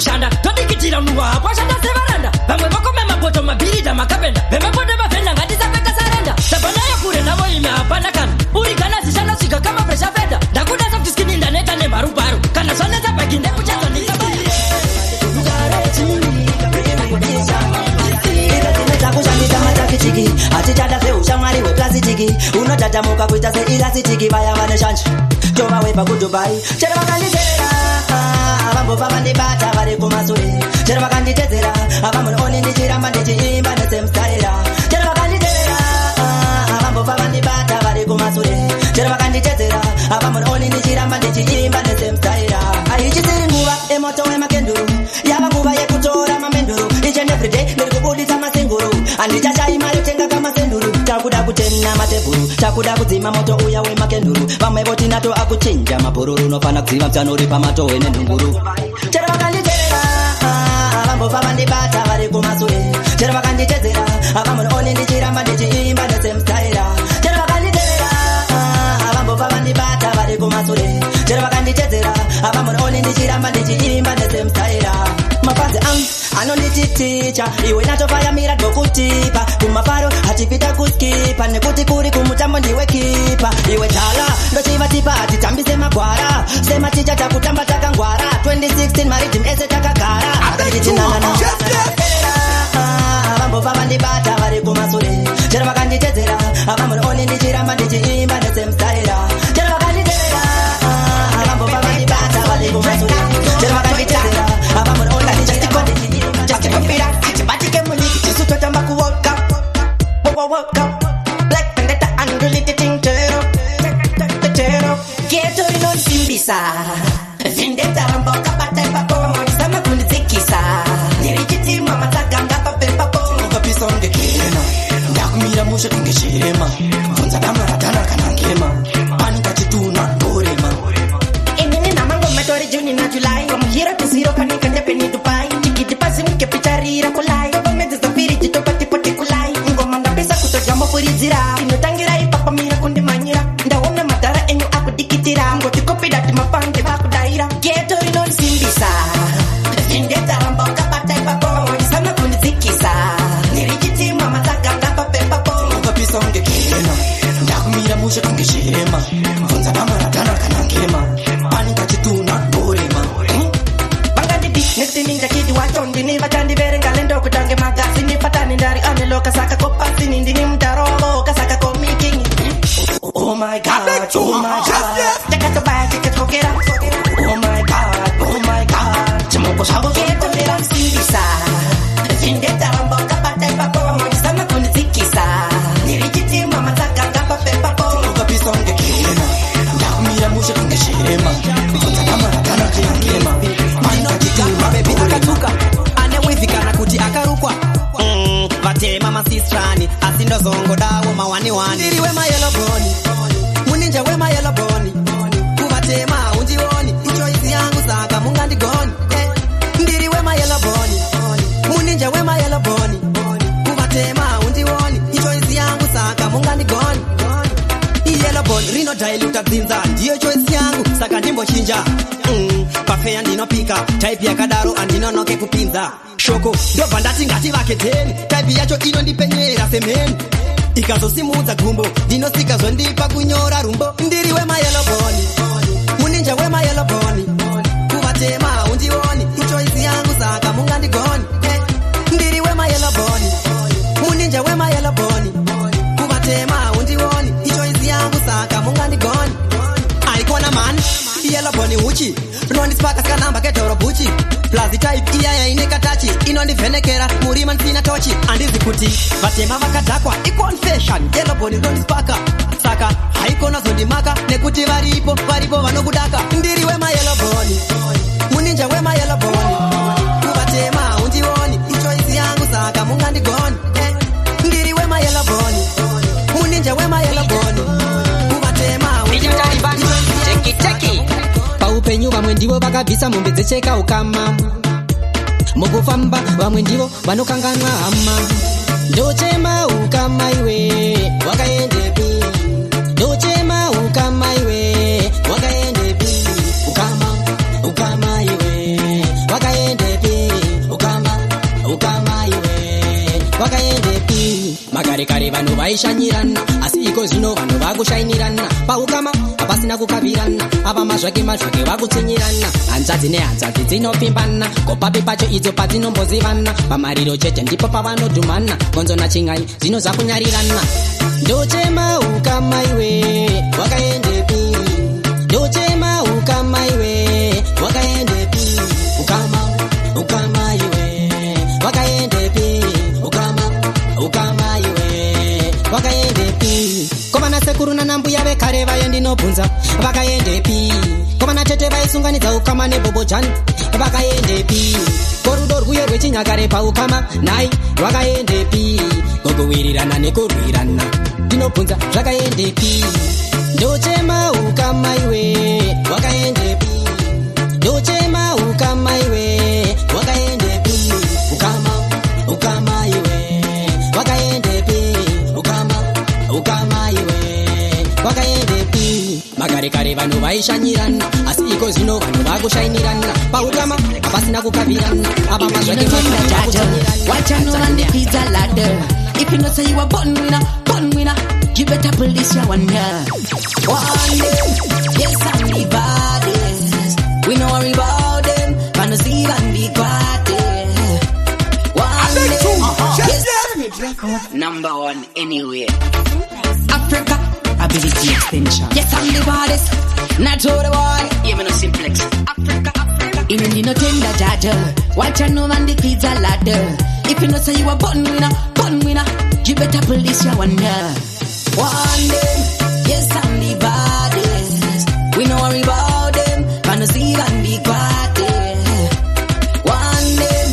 kushanda todikitira munhu wapo ashanda sevaranda vamwe vakome mapoto mabhirida makapenda vemaponde mavhenda ngatisapeka sarenda sabanayo kure navo ime hapana kana uri kana zishanda svika kama presha fedha ndakuda saftiskini ndaneta nemharubaru kana zvanetsa bhagi ndekuchaza hatichada zveushamwari hweplasitiki unodhadhamuka kuita seirasitiki vaya vane shanje tova wepa kudubai chero vakandizera avambo vavandibata vari kumasure chero vakanditedzera avamuoni ndichiramba ndichiimba nesemstaira chero vakanditedzera avambo vavandibata vari kumasure chero vakanditedzera avamuoni ndichiramba ndichiimba nesemstaira aichisiri nguva emoto wemakenduru yava nguva yekutora mamenduru each and every day ndiri kubudisa masenguru handichashai mari kutenga kamasenduru takuda kutenna matebhuru takuda kudzima moto uya wemakenduru vamwe voti nato akuchinja mapururu unofana kudziva mutsanuri pamatowe nenhunguru chero vakanditedzera avambobva vandibata vari kumasure chero vakanditedzera avamuoni ndichiramba ndichiimba nesemstaira chero vakanditedzera avambobva vandibata vari kumasure chero vakanditedzera avamuoni ndichiramba ndichiimba nesemstaira mafazi angu anondititicha iwe natofayamira dokutipa kumafaro hatipita kuskipa nekuti kuri kumutambo ndiwe kipa iwe tala ndochivatipa hatitambise magwara sematicha takutamba takangwara 2016 maritim ese takagara avambobva vandibata vari kumasure chero vakanditedzera avamuoni ndichiramba ndichiimba nesemstaira chero vakanditedzera avambobva vandibata vari kumasure chero vakanditedzera avamuoni ndichiramba ndichiimba chakipapira chibatike muniki chisutotamba kuwoka Black Vendetta and really the thing tero Geto inonisimbisa Vendetta ramboka patepa po Sama kunizikisa Nirichitima matakanga papepa po Ngapisa ungekena Ndakumira musha kungeshirema Funza damaratana kanangema Panika chituna ngorema Inini namango metori Juni na July From hero to zero kanika ndepe ni Dubai Chikiti pasi mke pitarira kulai Government is the firi jito pati pati kulai Ngoma ndapisa kutojamo furizira Inotangira ipapa mira kundi manyira Ndaona madara enyu akudikitira Ngoti kopi dati mapange bakudaira Geto rinoni simbisa Vendetta ramboka patepa po Sama kunizikisa Nirichitima mataka ngapa pepa po Ngapisa ungekena Ndakumira musha kungeshirema Funza damaratana kanangema Panika chituna ngorema Netininja kidi wachondi ni vachandi vere ngalendo kutange magasi ni patani ndari aneloka saka kopasi ndini mdarogo kasaka komiking Oh my god, oh my god Chaka baya chika chokera Oh my god Chimoko shabo keto mera sindisa Vendetta ramboka patepa po Sama kunizikisa Nirichitima mataka ngapa pepa po Ngapisa ungekena Ndakumira musha kungeshirema Funza damaratana kanangema Baby akatuka anewivikana kuti akarukwa vatema masistrani asi ndozongo dawo mawaniwani ndiri wemayeloboni muninja wemayeloboni kuvatema undioni ichoizi yangu saka mungandigoni ndiri wemayeloboni muninja wemayeloboni kuvatema undioni ichoizi yangu saka mungandigoni iyeloboni rinodailuta dzinza ndiyo choizi yangu saka ndimbochinja pafeya ndinopika type yakadaro andinonoke kupinza shoko ndobva ndati ngati vaketeni type yacho inondipenyera semeni ikazosimudza gumbo ndinosika zvondipa kunyora rumbo ndiri wemayeloboni muninja wemayeloboni kuvatema undioni ichoizi yangu saka mungandigoni ndiri wemayeloboni muninja wemayeloboni kuvatema undioni ichoizi yangu saka mungandigoni aikona mani yeloboni uchi rinondispaka sakanamba kedhoro buchi plazi type iyaya inekatachi inondivhenekera murima ndisina tochi andizi kuti vatema vakadhakwa iconfession yeloboni rinondispaka saka haikona zondimaka nekuti varipo vanokudaka ndiri wemayeloboni muninja wemayeloboni kuvatema undioni ichoizi yangu saka mungandigoni ndiri wemayeloboni muninja wemayeloboni kuvatema undioni cheki paupenyu vamwe ndivo vakabvisa mombe dzecheka ukama mukufamba vamwe ndivo vanokanganwa hama ndochema ukama iwe wakaendepi ndochema ukama iwe wakaendepi ukama iwe wakaendepi ukama iwe wakaendepi makarekare vanhu vaishanyirana asi iko zvino vanhu vakushainirana paukama hapasina kukavirana ava mazvake vakutsinyirana hanzvadzi nehanzvadzi dzinopfimbana kopapi pacho idzo padzinombozivana pamariro chete ndipo pavanodhumana gonzo nachingai zvino zvakunyarirana ndochema ukama iwe wakaendepi ndochema ukama iwe wakaendepi kare vayendinobvunza vakaendepi komana tete vaisunganidza ukama nebhobojani vakaendepi korudo rwuye rwechinyakare paukama nhai rwakaendepi gogowirirana nekurwirana ndinobvunza zvakaendepi ndochema ukama iwe wakaendepi ndochema ukama iwe wakaendepi ukama iwe wakaendepi ukama iwe wakaendepi makare vanhu vaishanyirana asi iko zvino vanhu vakushainirana paukama hapasina kukabirana apa mazvakevandajaowachanovandikwidza ladder. If you know say you a born winner, you better pull this your one here. One day, yes I'm the baddest. We know worry about them, gonna see and be party. One day, yes number one anywhere. Africa ability extension. Yes I'm the baddest, not all the boy. Yeah, me no simplex. Africa. Inendino tenda jaja, wachanovandikwidza ladder. If you know say you a born winner, you better pull this your one here. One day, yes I'm the baddest. We know worry about them, gonna see and be party. One day,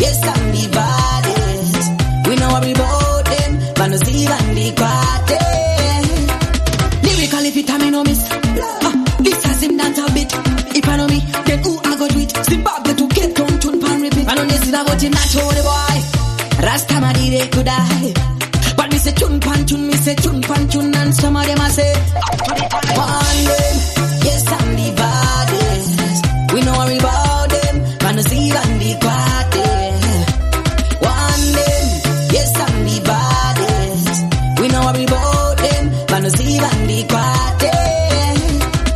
yes I'm the baddest. We know worry about them, gonna see and be party. Lyrical if it me no miss. This has him dance a bit. If I know me, then who I go do it? Zimbabwe to get down tune pan repeat. I don't listen about it, not show the boy. Rasta Madire could die. But me say tune pan tune, me say tune pan tune, and some of them I say one day, yes I'm the baddest. We know worry about them, gonna see and be party. One day, yes I'm the baddest. We know worry about them, gonna see and be party.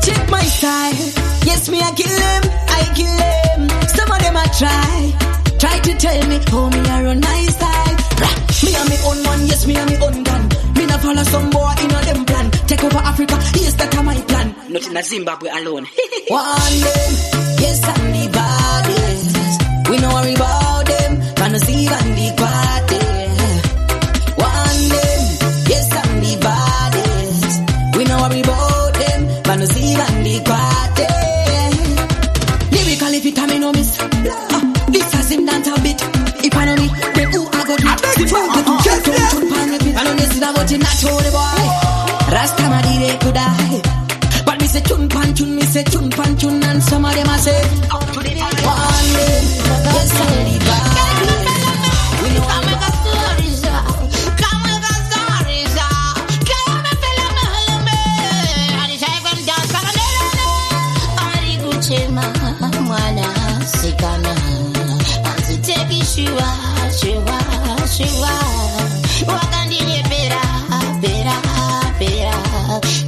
Check my style, yes me I kill them. Some of them I try to tell me how me I run my style. Me and me own man, yes me and me own gun. Me not follow some boy in a them plan. Take over Africa, yes that a my plan. Not in a Zimbabwe alone. One day, yes I'm the baddest. We know worry about them, gonna see and be party. One day, yes I'm the baddest. We know worry about them, gonna see and be party. Lyrical if it me no miss. This has him dance a bit. If I know me, then who I go do? I don't listen about it, not show the boy. Rasta Madire could die. But me say tune pan tune, me say tune pan tune, and some of them I say one day, yes I'm the baddest. We know I'm a stories. Come with the stories. Come and fill me, and it's even dance. Ari Guchema, mwana sikana, aziteki shiwa. Wakandine pera.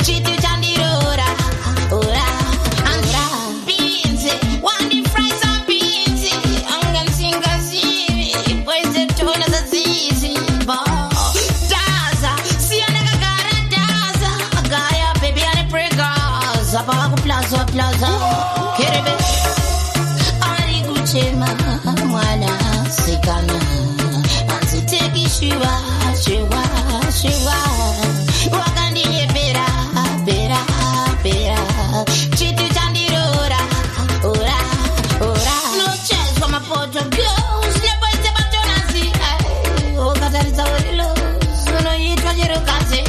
Chitu chandirora, ora. Beans, one fry some beans. Angan singa sivi, pues the tone of the zizi. Daza, siana gagara daza. Gaya baby and a pregas. Apago plaza. Kerebe. Ari Guchema, mwana sikana. Aziteki shiwa. Wakandine pera. Chitu chandirora, ora. No chance for my photo girls. Never is about to nazi. Oh, Katariza will lose. No, you try to kazi. I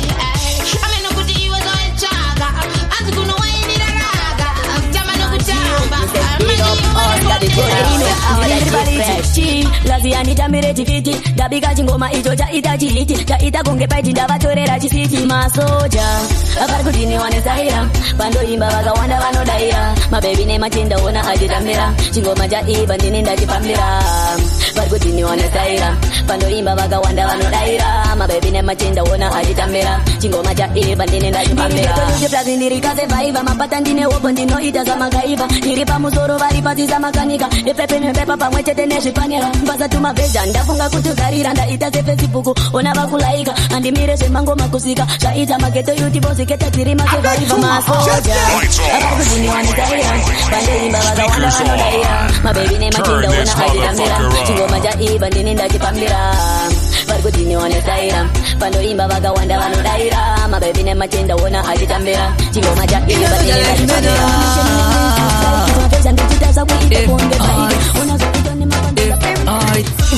mean, no good you was on chaga. As you know, I need a raga. Jamano Lazi anita mireti fiti Dabika chingoma icho chaita chihiti Chaita kunge paiti ndavatorera chisiti Masoja Akarikutini wanesaira Pandoimba vakawanda vanodaira Mabebi nematenda ona achitambira Chingoma chaiva ndini ndachipambira Varikutini wanesaira Pandoimba vakawanda vanodaira Mabebi nematenda ona achitambira Chingoma chaiva ndini ndachipambira Plazi ndirikaze vaiva Mapata ndine opo ndinoita zamakaiva Ndiri pamusoro vari pasi zamakanika Nepepe nepepa pamwe chete nezvipanera Mbasa tumabeja ndafunga kutugarira Ndaita sefacebook ona vakulaika Andimire zvemangoma kusika Zvaita mageto yuti voziketa tiri makevaiva Masoja Akarikutini wanitaira Pandoimba vakawanda vanodaira Mabebi nematenda ona achitambira Chingoma chaiva ndini ndachipambira kuti niwanetaira panoimba vakawanda vanodaira mabebi nematenda wona achitambira chingoma chake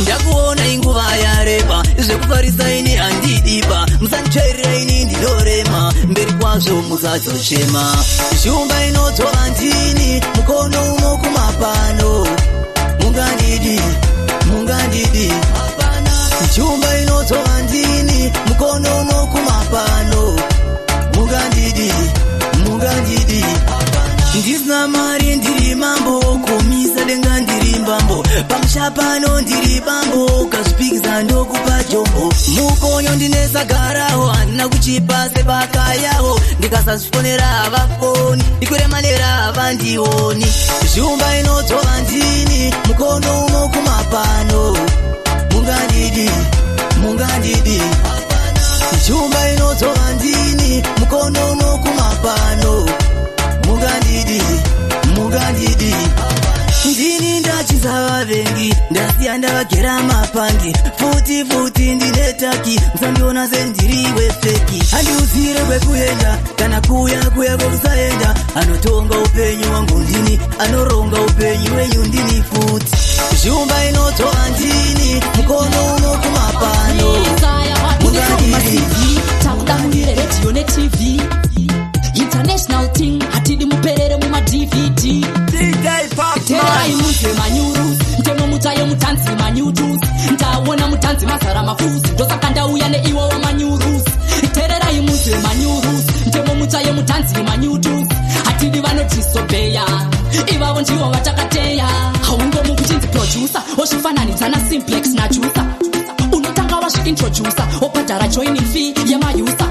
ndakuona inguva yareba zvekufarisa ini handidiba musandicherera ini ndidorema mberi kwazvo musazochema shumba inodzova ndini mukono uno kumapano mungandidi shumba inodzova ndini mukono uno kumapano mungandidi ndisina mari ndiri mambo komisa denga ndiri mbambo pamusha pano ndiri bambo kazvipikisa ndokupa jombo mukonyo ndinesa garaho handina kuchipa sebaka yaho ndikasazvifonera havafoni ndikuremanera havandioni shumba inodzova ndini mukono uno kumapano mungandidi shumba inodzova ndini mukono uno kumapano mungandidi ndini ndachiza vavengi ndasiya ndavagera mapangi futi ndinetaki musandiona sendiriwe feki handiuzire kwekuenda kana kuya kwekusaenda anotonga upenyu wangu ndini anoronga upenyu wenyu ndini futi shumba inodzova ndini mukono uno kumapano mungandidi takudamurire radio netv international thing hatidi muperere muma-dvd tererai munzwe manyuru ntemo mutayo mutanzi manyudus ndaona mutanzi mazara mafusi ndosaka ndauya neiwowo manyurus tererai munzwe manyurus ntemo mutayo mutanzi manyudus hatidi vanotisobeya ivavo ndivo vatakateya haungomu kuchinzi producer wozvifananidza nasimplex najusa unotanga wazviintroducer wobhadhara joining fee yemayusa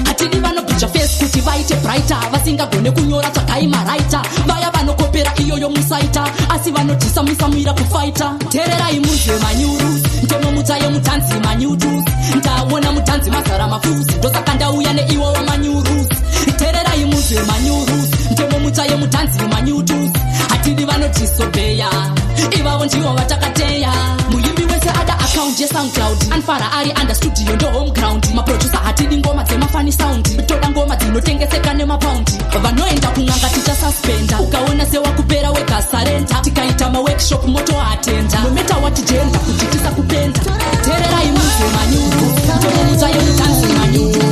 hatidi vanobhija face kuti vaite brighter vasingagone kunyora tsvakai maraita vaya vanokopera iyoyo musaita asi vanodhisa musamira kufaita tererai munzwe manyurus ntemo mutayo mutanzi manyudus ndaona mutanzi mazara mafusi ndosaka ndauya neiwowo manyurus tererai munzwe manyurus ntemo mutayo mutanzi manyudus hatidi vanodhisobeya ivavo ndivo vatakateya muimbi wese ada account yesoundcloud anfara ari under studio ndo home ground maproducer hatidi ngoma dzemafani sound toda ngoma dzinotengeseka nemapaundi vanoenda kun'anga tichasuspenda ukaona sewakupera wegasarenda tikaita maworkshop moto atenda nometa watijenda kuti tisakupenda tererai munzwe manyuru ndomomutayo mutanzi manyuru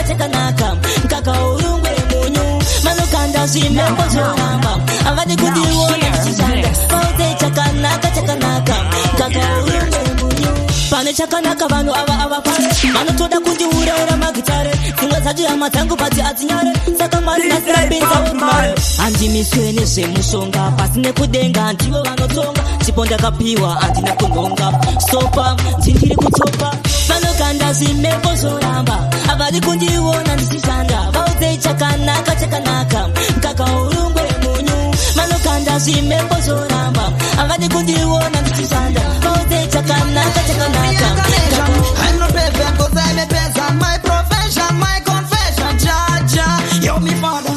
Chakanaka, mkaka urungwe munyu, manokanda zimembo zoramba, avadi kudiwona chakanaka kakaurumwe munyu pane chakanaka vanhu ava pare vanotoda kundiurayira magitare dzimwe dzacho hama dzangu bati adzinyare saka mwari nasirambinza urumare handimiswe nezvemushonga pasi nekudenga ndivo vanotonga chipo ndakapiwa handina kunhonga sopa ndindiri kutopa vanokanda zvimepo zvoramba havadi kundiona ndichishanda vaudzei chakanaka kakaurungwe munyu vanokanda zvimepo zvoramba havadi kundiona ndichishanda vaudzei chakanaka I'm not perfect cause I'm a peasant. My profession, my confession. Jaja, you're me father.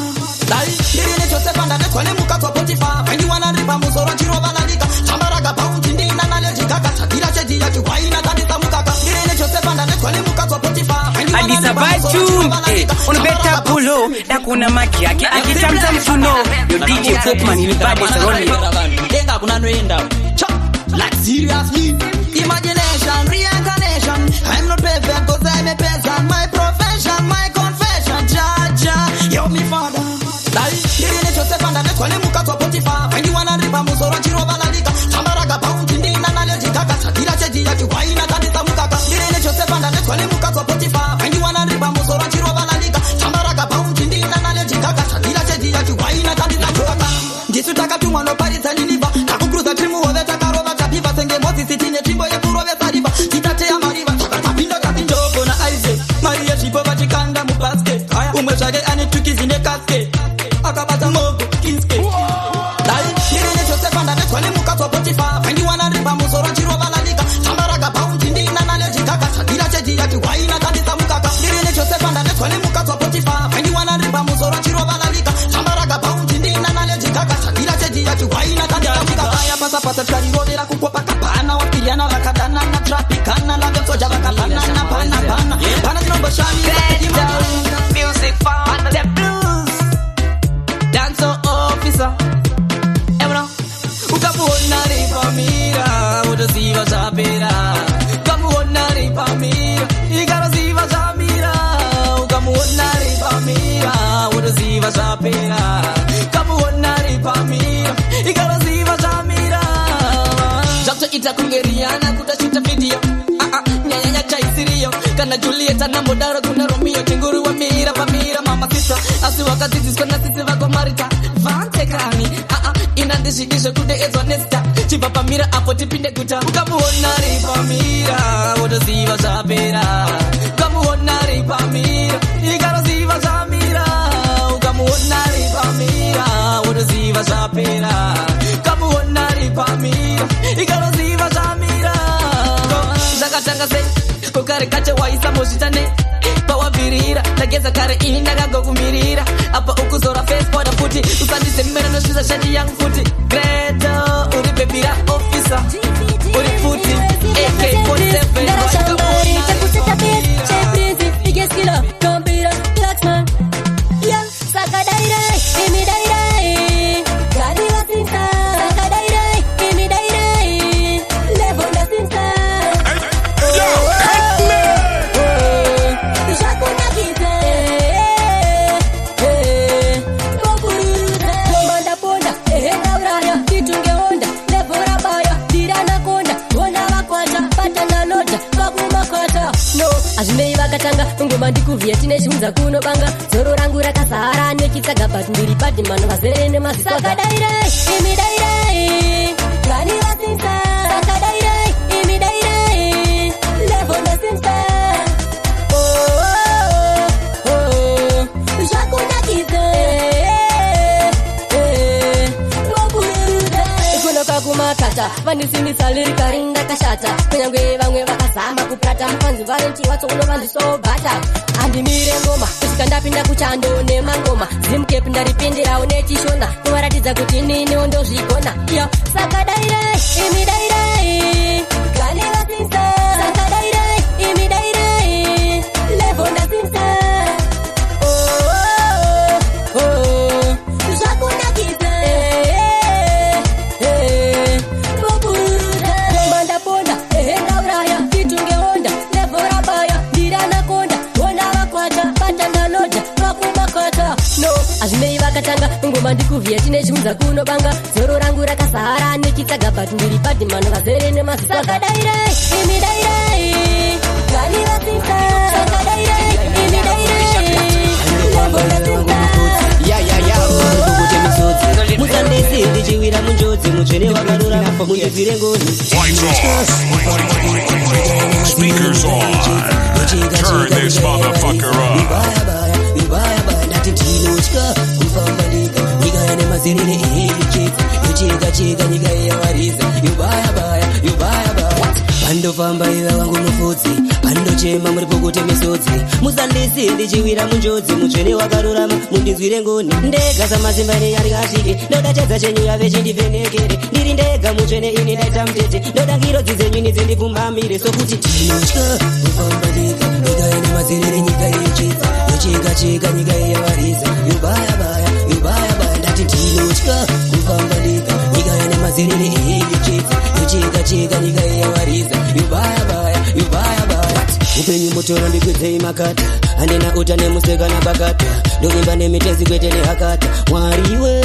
Dai, nirine Joseph and that's when muka to Potiphar. When you wanna rip a musoro chiro banalika. Sambaraga bounty ndi na nalejika katira cheji ya chuwaina tadita mukaka. Nirine Joseph and that's when muka to Potiphar. Adisa Bachun, unabeta pulo na kuna maki yake akitamza mtuno. Yo DJ Popman ilibade saroni. Denga kuna noenda. Like seriously, imagination, reincarnation. I'm not perfect cause I'm a peasant. My profession, my confession. Jaja, you're me father. Dai, nirine Joseph and that's when muka to Potiphar. When you wanna rip a musoro chiro banalika. Sambaraga bounty ndi na nalejika katira cheji ya chuwaina tadita mukaka. Nirine Joseph and that's when muka to Potiphar. When you wanna rip a musoro chiro banalika. Sambaraga bounty ndi na nalejika katira cheji ya chuwaina tadita mukaka. Ndisu takatumwa no parisa niliva. Nakukruza trimu ove takarova chapiva. Senge mozi sitine chimbo ye kurove sariva. Chitate ya mariva chakatapinda kapinjoko na aize. Maria chipo vachikanda mubaske. Umwe shage anituki zine kaske. Akabata mogo kinske. Dai, nirine Joseph and that's when muka to Potiphar. When you wanna rip a musoro chiro banalika. Sambaraga bounty ndi na nalejika katira cheji ya chuwaina tadita mukaka. Nirine Joseph and that's when muka to Potiphar. When you wanna rip a musoro chiro banalika. Sambaraga bounty ndi na nalejika katira cheji ya chuwaina tadita mukaka. Ya pasa tari rodera kukopa kapana wakiliana wakadana na trapikana la soja wakapana na pana pana zinobo shani music for the blues dance officer ebro ukamuona ripamira utoziva zapera ukamuona ripamira ikaraziva zamira ukamuona ripamira utoziva zapera ukamuona ripamira ikaraziva zamira Jato ita kungeriana kutashita video nyanya chaisirio kana Julieta na Modaro kuna Romeo kinguru wa mira pamira mama sita asi wakati ziskona sisi wako marita vante kani inandishikisha kude ezo nesta chipa pamira apo tipinde kuta ukamuona ripamira utoziva zapera ukamuona ripamira ikaraziva zamira ukamuona ripamira utoziva zapera ukamuona ripamira ikaraziva zamira zakatanga sei kokare kache waisa mozitane pawavirira ndageza kare ini ndakagokumirira apa ukuzora face poda futi usandizemera nosviza shati yangu futi greto uri bebira officer uri futi AK47 ngoma ndikuvhiya tine chiunza kunobanga zoro rangu rakazara nechitsaga but ndiri badi mano vazere nemaziko sakadaire imi daire gani vasinsa sakadaire imi daire levo ndasinsa zvakunakize ikunoka kumakata vandisimisa lirika rindakashata kunyange vamwe vakazama kupata mufanzi varenti watso unovandisobhata handimire ngoma kusvika ndapinda kuchando nemangoma zimukepi ndaripindirawo nechishona kuvaratidza kuti niniwo ndozvigona iyo saka daire imi daire gane vasinsa saka daire imi daire levo ndasinsa zvakunakize mandapona ndauraya titungeonda levo rabaya ndiranakonda ona vakwata patandaloja vakumakata no azvinei vakatanga ngoma ndava ndikuvhiya tine chiudza kunobanga dzoro rangu rakasahara nekitsaga but ndiri padhimano kazere nemazita saka dairei imi dairei ganivasisa saka dairei imi dairei musandisi ndichiwira munjodzi mutsvene wakarurama mundibvire ngoni. Speakers on. Turn this motherfucker up. ndati ndinotya kufamba ndika nyika yane mazerere ehecheka yocheka cheka nyika yeyawariza yobayabaya pandofamba iva wangu mufudzi pandochema muri pokuti misodzi musandisi ndichiwira munjodzi mutsvene wakarurama mundinzwire ngoni ndega samazimbani yarikasvike ndodachedza chenyu yave chindivhenekere ndiri ndega mutsvene ini ndaita mutete ndoda ngiro dzenyu dzendipfumbamire sokuti ndinotya kufamba ndika nyika yane mazerere nyika yeyecheka yocheka cheka nyika yeyawariza yobayabaya ndati ndinotya kufamba ndika nyika yane mazerere ehecheka yocheka cheka nyika yeyawariza yobayabaya upenyu mutora ndikwedzei makata handina uta nemuseka napakata ndovimba nemitezi kwete nehakata mwariwe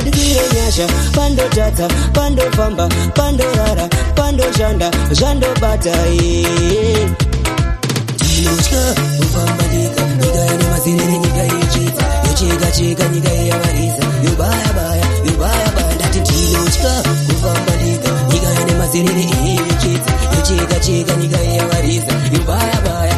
ndizire nyasha pandotadza pandofamba pandorara pandoshanda zvandobata ndinotya kufamba ndika nyika yane mazerere nyika yecheka yocheka cheka nyika yeyawariza yobayabaya ndati ndinotya kufamba ndika nyika yane mazerere ehecheka yocheka cheka nyika yeyawariza yobayabaya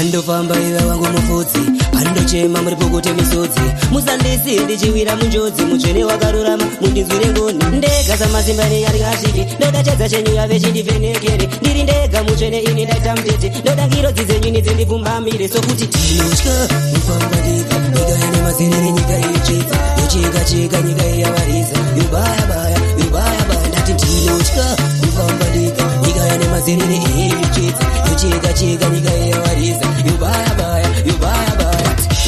pandofamba iva wangu mufudzi pandochema muri pokuti misodzi musandisi ndichiwira munjodzi mutsvene wakarurama mundinzwire ngoni ndega samazimbani yarikasvike ndodachedza chenyu yave chindivhenekere ndiri ndega mutsvene ini ndaita mutete ndoda ngiro dzenyu dzendipfumbamire sokuti ndinotya kufamba ndika nyika yane mazerere nyika yecheka yocheka cheka nyika yeyawariza yobayabaya ndati ndinotya kufamba ndika nyika yane mazerere ehecheka yocheka cheka nyika yeyawariza yobayabaya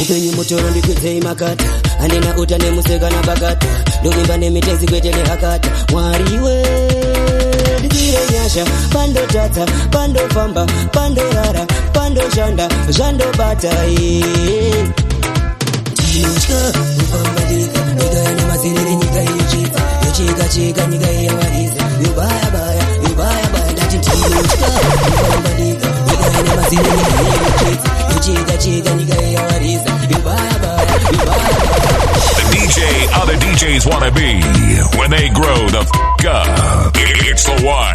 upenyu mutoro ndikwedzei makata handina uta nemuseka napakata ndovimba nemitezi kwete nehakata mwariwe ndizire nyasha pandotadza pandofamba pandorara pandoshanda zvandobata ndinotya kufamba ndika nyika yane mazerere nyika yecheka yocheka cheka nyika yeyawariza yobayabaya ndati ndinotya kufamba ndika nyika yane mazerere ehecheka yocheka cheka nyika yeyawariza yobayabaya The DJ other DJs wanna be when they grow the f*** up. It's the one